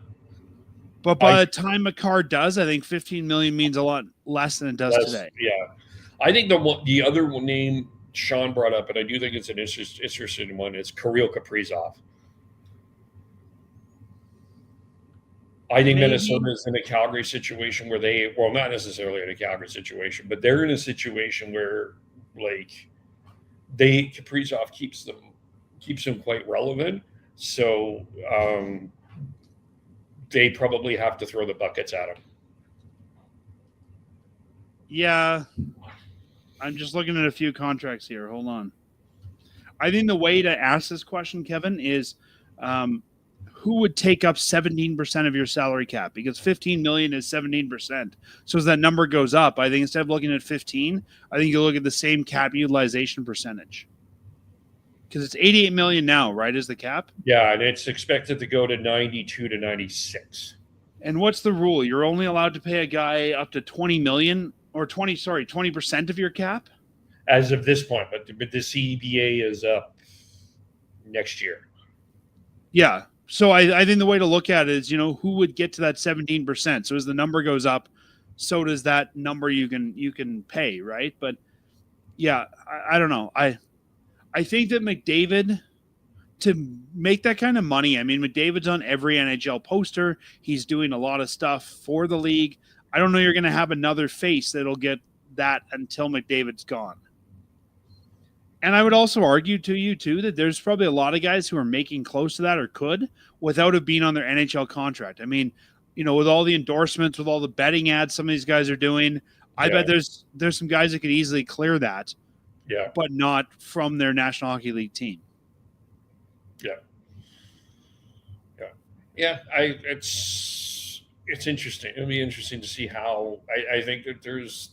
But by the time Makar does, I think 15 million means a lot less than it does today. Yeah. I think the other name Sean brought up, and I do think it's an interesting one, is Kirill Kaprizov. I think Minnesota is in a Calgary situation where not necessarily in a Calgary situation, but they're in a situation where Kaprizov keeps them quite relevant. So they probably have to throw the buckets at him. Yeah. I'm just looking at a few contracts here. Hold on. I think the way to ask this question, Kevin, is who would take up 17% of your salary cap? Because 15 million is 17%. So as that number goes up, I think instead of looking at 15, I think you look at the same cap utilization percentage. Because it's 88 million now, right, is the cap? Yeah, and it's expected to go to 92 to 96. And what's the rule? You're only allowed to pay a guy up to 20 million or 20% of your cap? As of this point, but the CBA is up next year. Yeah. So I think the way to look at it is, who would get to that 17%? So as the number goes up, so does that number you can pay, right? But yeah, I don't know. I think that McDavid, to make that kind of money, I mean, McDavid's on every NHL poster. He's doing a lot of stuff for the league. I don't know you're going to have another face that'll get that until McDavid's gone. And I would also argue to you, too, that there's probably a lot of guys who are making close to that or could without it being on their NHL contract. I mean, with all the endorsements, with all the betting ads some of these guys are doing, I bet there's some guys that could easily clear that, but not from their National Hockey League team. It's interesting. It'll be interesting to see how. I think that there's.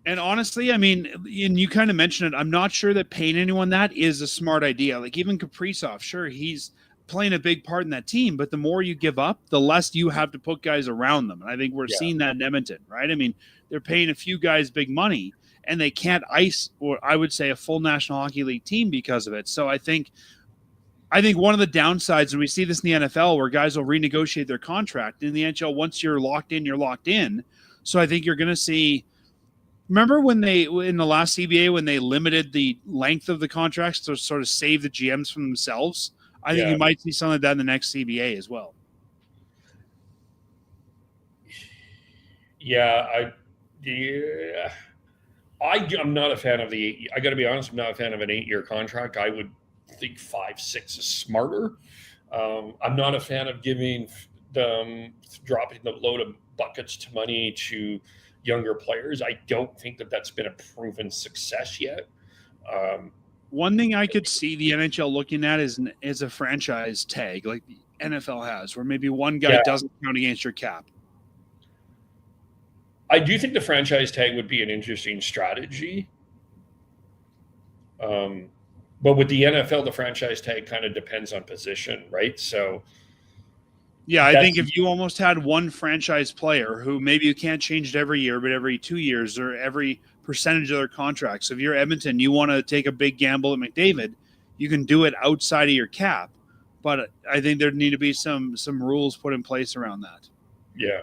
And honestly, I mean, and you kind of mentioned it, I'm not sure that paying anyone that is a smart idea. Like even Kaprizov, sure, he's playing a big part in that team, but the more you give up, the less you have to put guys around them. And I think we're seeing that in Edmonton, right? I mean, they're paying a few guys big money, and they can't ice, or I would say, a full National Hockey League team because of it. So I think one of the downsides, and we see this in the NFL, where guys will renegotiate their contract. In the NHL, once you're locked in, you're locked in. So I think you're going to see. Remember when in the last CBA, when they limited the length of the contracts to sort of save the GMs from themselves? I think you might see something like that in the next CBA as well. I'm not a fan of I got to be honest, I'm not a fan of an 8-year contract. I would think 5-6 is smarter. I'm not a fan of dropping the load of buckets of money to younger players. I don't think that that's been a proven success yet. One thing I could see the NHL looking at is a franchise tag like the NFL has, where maybe one guy doesn't count against your cap. I do think the franchise tag would be an interesting strategy. But with the NFL, the franchise tag kind of depends on position, right? So, yeah, I think if you almost had one franchise player who maybe you can't change it every year, but every 2 years or every percentage of their contract. So if you're Edmonton, you want to take a big gamble at McDavid, you can do it outside of your cap. But I think there need to be some rules put in place around that. Yeah.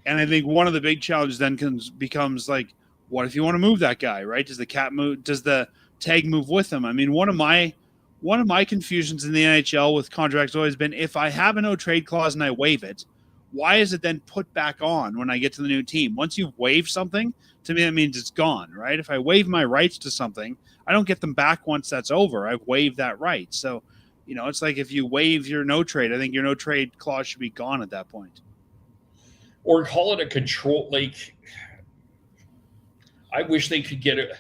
And I think one of the big challenges then becomes like, what if you want to move that guy, right? Does the cap move? Does the tag move with him? I mean, one of my confusions in the NHL with contracts has always been, if I have a no trade clause and I waive it, why is it then put back on when I get to the new team? Once you've waived something, to me that means it's gone, right? If I waive my rights to something, I don't get them back once that's over. I've waived that right. So, it's like if you waive your no trade, I think your no trade clause should be gone at that point. Or call it a control. Like, I wish they could get it.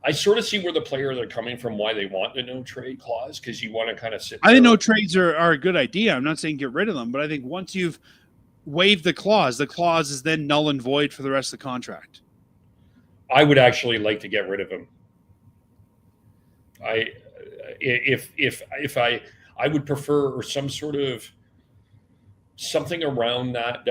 I sort of see where the players are coming from, why they want the no trade clause, because you want to kind of sit. I think no trades are a good idea. I'm not saying get rid of them, but I think once you've waived the clause is then null and void for the rest of the contract. I would actually like to get rid of him. I would prefer some sort of something around that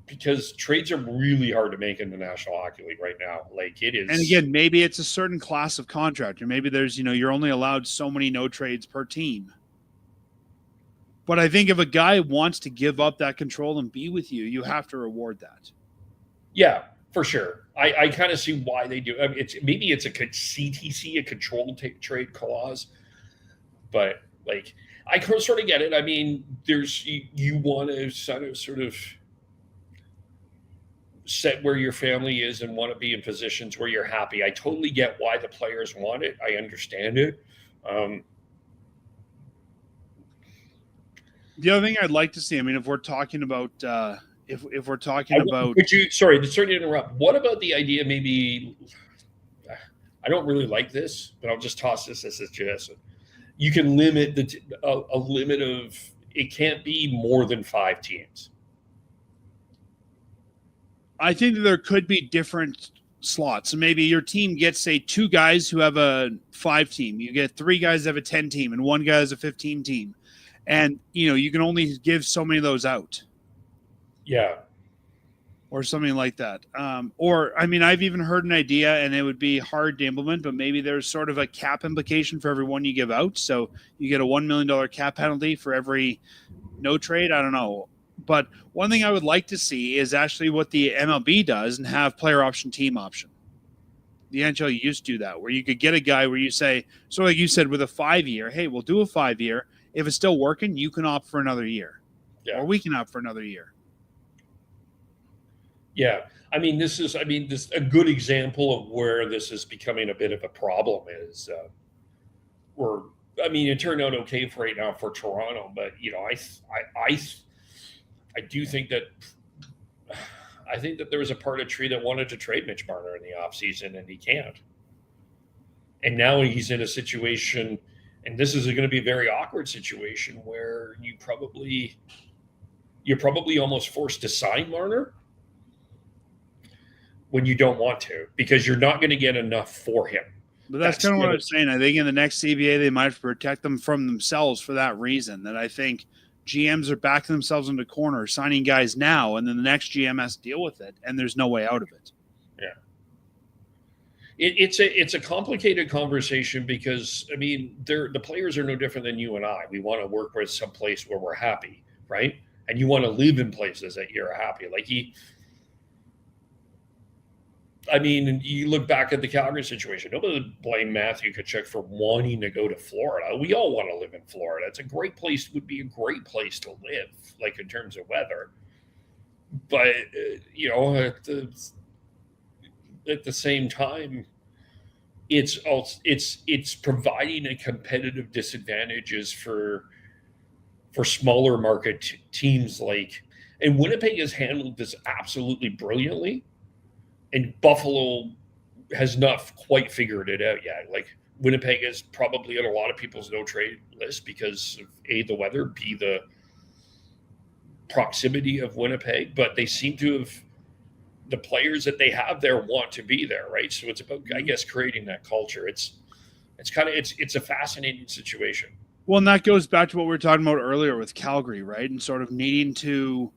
because trades are really hard to make in the National Hockey League right now. Like it is. And again, maybe it's a certain class of contract, or maybe there's, you're only allowed so many no trades per team. But I think if a guy wants to give up that control and be with you, you have to reward that. Yeah, for sure. I kind of see why they do. I mean, maybe it's a CTC, a controlled trade clause, but like I sort of get it. I mean, you want to sort of set where your family is and want to be in positions where you're happy. I totally get why the players want it. I understand it. The other thing I'd like to see, I mean, if we're talking about, sorry to interrupt. What about the idea? Maybe I don't really like this, but I'll just toss this as a suggestion. You can limit a limit of, it can't be more than 5 teams. I think that there could be different slots. So maybe your team gets, say, 2 guys who have a 5 team. You get 3 guys that have a 10 team and 1 guy has a 15 team. And, you can only give so many of those out. Yeah. Or something like that. I've even heard an idea, and it would be hard to implement, but maybe there's sort of a cap implication for every one you give out. So you get a $1 million cap penalty for every no trade. I don't know. But one thing I would like to see is actually what the MLB does and have player option, team option. The NHL used to do that, where you could get a guy where you say, so like you said, with a 5-year, hey, we'll do a 5-year. If it's still working, you can opt for another year. Yeah. Or we can opt for another year. Yeah. This is a good example of where this is becoming a bit of a problem is we're, it turned out okay for right now for Toronto, but I, I do think that there was a part of Tree that wanted to trade Mitch Marner in the offseason and he can't. And now he's in a situation, and this is going to be a very awkward situation where you're probably almost forced to sign Marner when you don't want to, because you're not going to get enough for him. But that's kind of what I was saying. I think in the next CBA, they might protect them from themselves for that reason. That I think GMs are backing themselves into corner, signing guys now, and then the next GM has to deal with it, and there's no way out of it. Yeah. It's a complicated conversation because, the players are no different than you and I. We want to work with some place where we're happy, right? And you want to live in places that you're happy. Like you look back at the Calgary situation. Nobody would blame Matthew Tkachuk for wanting to go to Florida. We all want to live in Florida. It's a great place. Would be a great place to live, like in terms of weather. But at the same time, it's providing a competitive disadvantages for smaller market teams and Winnipeg has handled this absolutely brilliantly. And Buffalo has not quite figured it out yet. Like Winnipeg is probably on a lot of people's no trade list because of A, the weather, B, the proximity of Winnipeg, but they seem to have the players that they have there want to be there, right? So it's about, I guess, creating that culture. It's a fascinating situation. Well, and that goes back to what we were talking about earlier with Calgary, right? And sort of needing to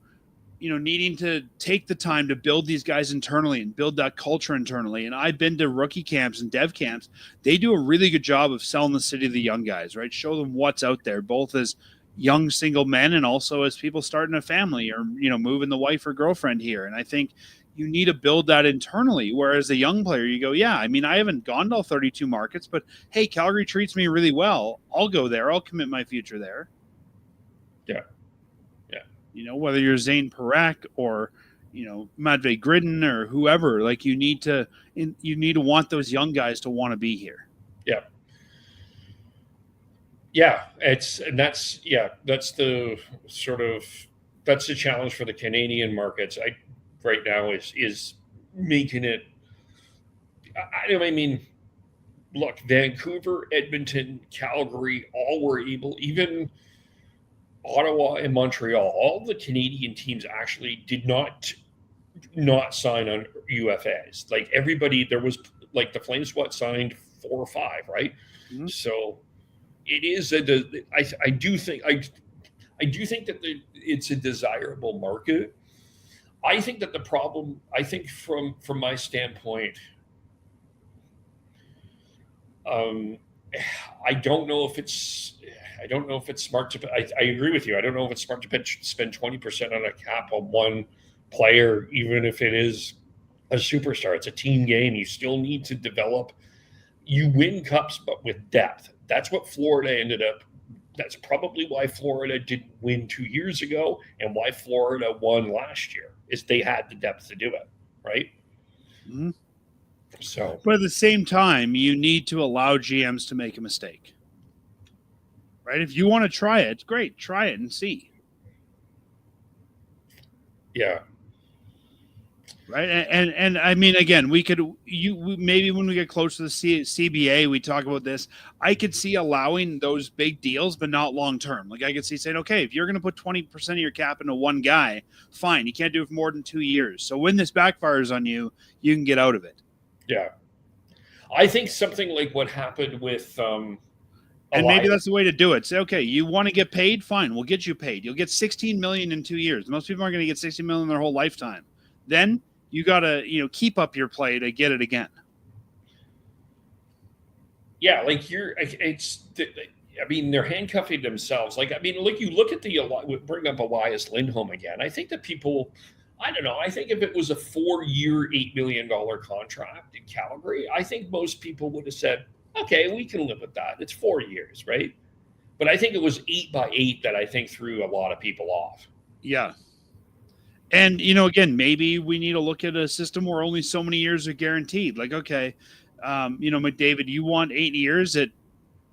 take the time to build these guys internally and build that culture internally. And I've been to rookie camps and dev camps. They do a really good job of selling the city to the young guys, right? Show them what's out there, both as young single men and also as people starting a family or, moving the wife or girlfriend here. And I think you need to build that internally. Whereas a young player, you go, yeah, I haven't gone to all 32 markets, but hey, Calgary treats me really well. I'll go there. I'll commit my future there. Yeah. Whether you're Zane Parekh or, Matvei Gridin or whoever, like you need to want those young guys to want to be here. Yeah. Yeah. That's the challenge for the Canadian markets. Right now is making it. Look, Vancouver, Edmonton, Calgary, all were able, even Ottawa and Montreal, all the Canadian teams actually did not sign on UFAs. Like everybody, there was like the Flames signed 4 or 5, right? Mm-hmm. So it is I do think that it's a desirable market. I think that the problem, from my standpoint, I don't know if it's smart to. I agree with you. I don't know if it's smart to spend 20% on a cap on one player, even if it is a superstar. It's a team game. You still need to develop. You win cups, but with depth. That's what Florida ended up. That's probably why Florida didn't win 2 years ago, and why Florida won last year. Is they had the depth to do it, right? Mm-hmm. So, but at the same time, you need to allow GMs to make a mistake. Right? If you want to try it, great. Try it and see. Yeah. Right. And again, maybe when we get close to the CBA, we talk about this. I could see allowing those big deals, but not long term. Like I could see saying, okay, if you're going to put 20% of your cap into one guy, fine. You can't do it for more than 2 years. So when this backfires on you, you can get out of it. Yeah. I think something like what happened with, and maybe that's the way to do it. Say, okay, you want to get paid? Fine, we'll get you paid. You'll get $16 million in 2 years. Most people aren't going to get $16 million in their whole lifetime. Then you got to, keep up your play to get it again. Yeah, like they're handcuffing themselves. You look at bring up Elias Lindholm again. I think that people, I don't know. I think if it was a 4-year, $8 million contract in Calgary, I think most people would have said, okay, we can live with that. It's 4 years, right? But I think it was 8 by 8 that I think threw a lot of people off. Yeah. And, again, maybe we need to look at a system where only so many years are guaranteed. Like, okay, McDavid, you want 8 years at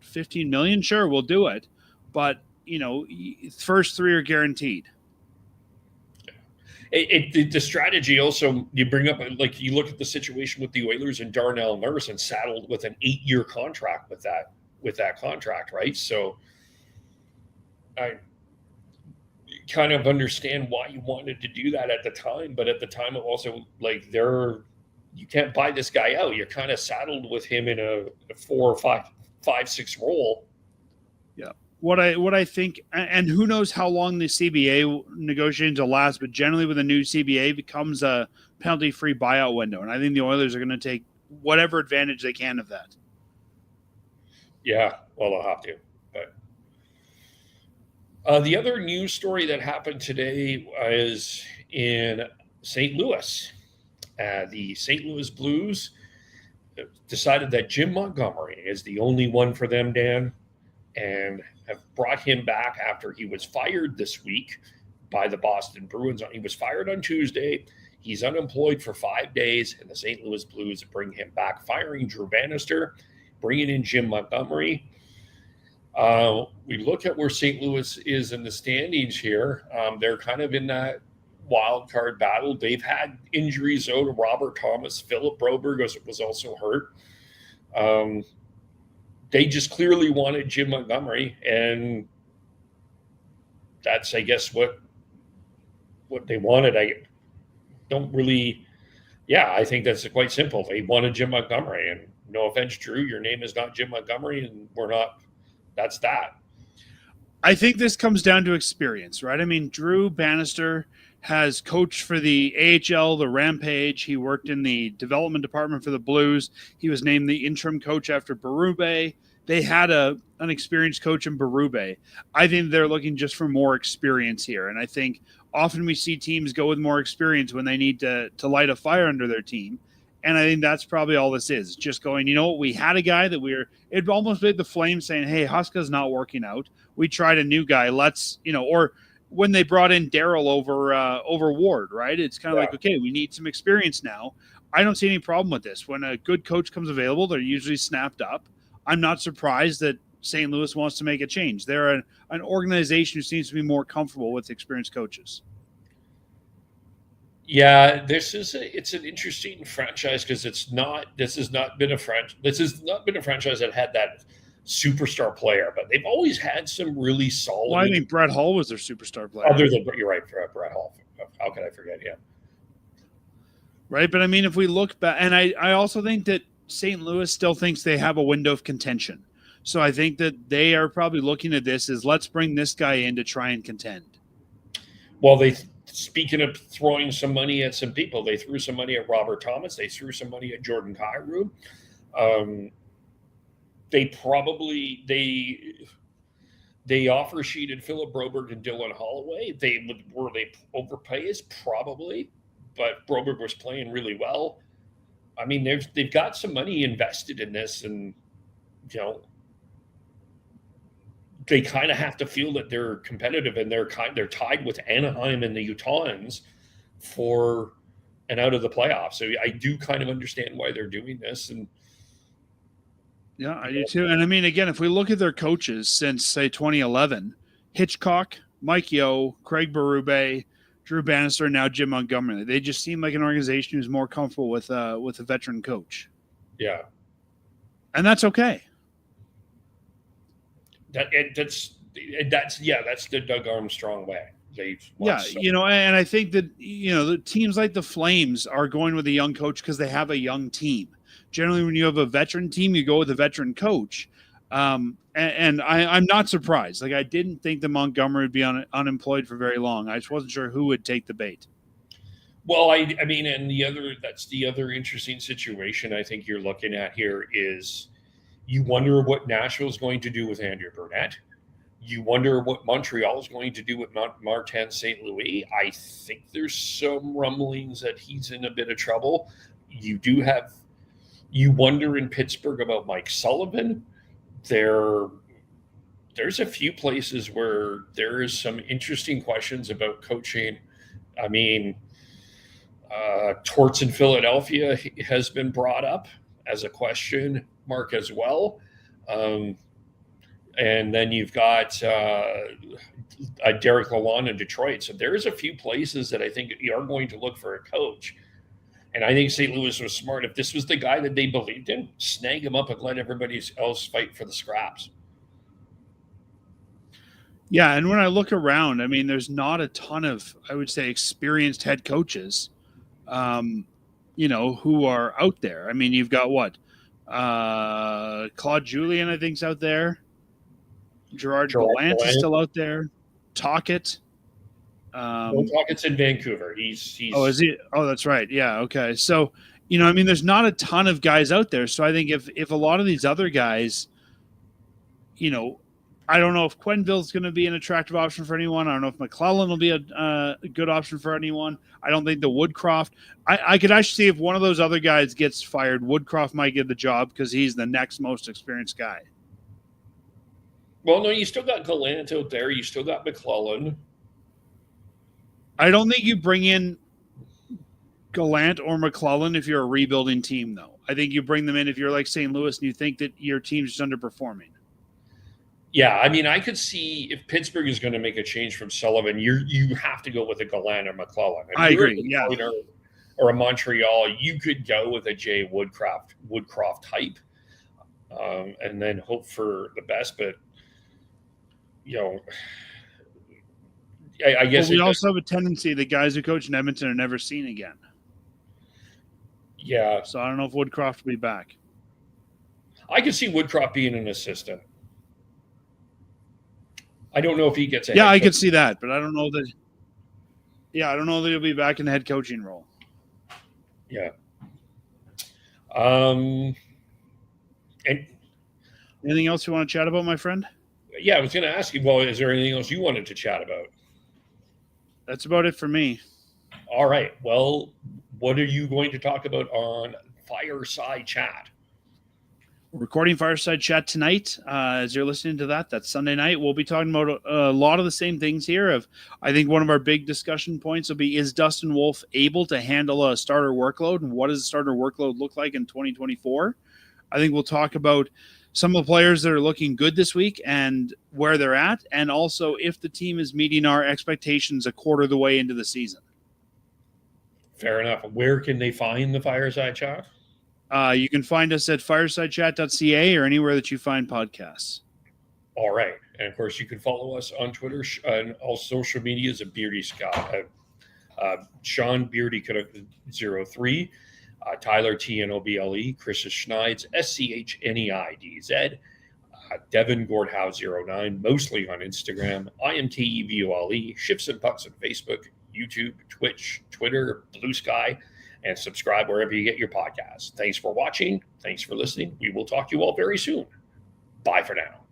15 million? Sure, we'll do it. But, first 3 are guaranteed. The strategy also, you bring up, like, you look at the situation with the Oilers and Darnell Nurse and saddled with an 8-year contract with that contract, right? So I kind of understand why you wanted to do that at the time, but at the time it also, like, you can't buy this guy out. You're kind of saddled with him in a 4 or 5, 6 role. Yeah. What I think, and who knows how long the CBA negotiations will last, but generally with a new CBA becomes a penalty-free buyout window, and I think the Oilers are going to take whatever advantage they can of that. Yeah, well, they'll have to. But the other news story that happened today is in St. Louis. The St. Louis Blues decided that Jim Montgomery is the only one for them, Dan, and have brought him back after he was fired this week by the Boston Bruins. He was fired on Tuesday. He's unemployed for 5 days, and the St. Louis Blues bring him back, firing Drew Bannister, bringing in Jim Montgomery. We look at where St. Louis is in the standings here. They're kind of in that wild card battle. They've had injuries out to Robert Thomas. Philip Broberg was also hurt. They just clearly wanted Jim Montgomery, and that's, I guess, what they wanted. I don't really. Yeah, I think that's quite simple. They wanted Jim Montgomery, and no offense, Drew, your name is not Jim Montgomery, and we're not. That's that. I think this comes down to experience, right? I mean, Drew Bannister has coached for the AHL, the Rampage. He worked in the development department for the Blues. He was named the interim coach after Berube. They had an experienced coach in Berube. I think they're looking just for more experience here. And I think often we see teams go with more experience when they need to light a fire under their team. And I think that's probably all this is. Just going, we had a guy that it almost made the Flames saying, hey, Huska's not working out. We tried a new guy. Let's, or when they brought in Daryl over Ward, right? It's kind of like, okay, we need some experience now. I don't see any problem with this. When a good coach comes available, they're usually snapped up. I'm not surprised that St. Louis wants to make a change. They're an organization who seems to be more comfortable with experienced coaches. Yeah, it's an interesting franchise because this has not been a franchise that had that superstar player, but they've always had some really solid. Well, I think Brett Hull was their superstar player. Other than, you're right, Brett Hull. How could I forget? Yeah. Right, but I mean, if we look back, and I also think that St. Louis still thinks they have a window of contention. So I think that they are probably looking at this as, let's bring this guy in to try and contend. Well, speaking of throwing some money at some people, they threw some money at Robert Thomas. They threw some money at Jordan Kyrou. They offer sheeted Philip Broberg and Dylan Holloway. Were they overpays? Probably, but Broberg was playing really well. I mean, they've got some money invested in this, and they kind of have to feel that they're competitive, and they're tied with Anaheim and the Utahns for and out of the playoffs. So I do kind of understand why they're doing this. And yeah, I do too. And I mean, again, if we look at their coaches since, say, 2011, Hitchcock, Mike Yeo, Craig Berube, Drew Bannister, and now Jim Montgomery, they just seem like an organization who's more comfortable with a veteran coach. Yeah. And that's okay. That's the Doug Armstrong way. And I think that, the teams like the Flames are going with a young coach because they have a young team. Generally, when you have a veteran team, you go with a veteran coach. And I'm not surprised. Like, I didn't think that Montgomery would be unemployed for very long. I just wasn't sure who would take the bait. Well, I mean, and that's the other interesting situation I think you're looking at here is you wonder what Nashville's going to do with Andrew Burnett. You wonder what Montreal is going to do with Martin St. Louis. I think there's some rumblings that he's in a bit of trouble. You wonder in Pittsburgh about Mike Sullivan. There's a few places where there is some interesting questions about coaching I mean, Torts in Philadelphia has been brought up as a question mark as well. And then you've got Derek Lalonde in Detroit. So there's a few places that I think you are going to look for a coach. And I think St. Louis was smart. If this was the guy that they believed in, snag him up and let everybody else fight for the scraps. Yeah, and when I look around, I mean, there's not a ton of, I would say, experienced head coaches, who are out there. I mean, you've got what? Claude Julien, I think, is out there. Gerard Gallant is still out there. Talkett. Talkett's in Vancouver. He's. Oh, is he? Oh, that's right. Yeah. Okay. So, I mean, there's not a ton of guys out there. So I think if a lot of these other guys, I don't know if Quenneville's going to be an attractive option for anyone. I don't know if McClellan will be a good option for anyone. I don't think the Woodcroft. I could actually see if one of those other guys gets fired, Woodcroft might get the job because he's the next most experienced guy. Well, no, you still got Gallant out there. You still got McClellan. I don't think you bring in Gallant or McClellan if you're a rebuilding team, though. I think you bring them in if you're like St. Louis and you think that your team's just underperforming. Yeah, I mean, I could see if Pittsburgh is going to make a change from Sullivan, you have to go with a Gallant or McClellan. I agree. Yeah, or a Montreal, you could go with a Jay Woodcroft type, and then hope for the best. But I guess we also have a tendency the guys who coach in Edmonton are never seen again. Yeah, so I don't know if Woodcroft will be back. I could see Woodcroft being an assistant. I don't know if he gets. I could see that, but I don't know that. Yeah, I don't know that he'll be back in the head coaching role. Yeah. And anything else you want to chat about, my friend? Yeah, I was going to ask you. Well, is there anything else you wanted to chat about? That's about it for me. All right. Well, what are you going to talk about on Fireside Chat? We're recording Fireside Chat tonight. As you're listening to that, that's Sunday night. We'll be talking about a lot of the same things here. I think one of our big discussion points will be, is Dustin Wolf able to handle a starter workload? And what does the starter workload look like in 2024? I think we'll talk about some of the players that are looking good this week and where they're at, and also if the team is meeting our expectations a quarter of the way into the season. Fair enough. Where can they find the Fireside Chat? You can find us at firesidechat.ca or anywhere that you find podcasts. All right. And, of course, you can follow us on Twitter and all social medias at Beardy Scott. Sean Beardy 03, Tyler TNOBLE, Chris Schneids, SCHNEIDZ, Devin Gordhow 09, mostly on Instagram, IMTEVOLE, Shifts and Pucks on Facebook, YouTube, Twitch, Twitter, Blue Sky, and subscribe wherever you get your podcasts. Thanks for watching. Thanks for listening. We will talk to you all very soon. Bye for now.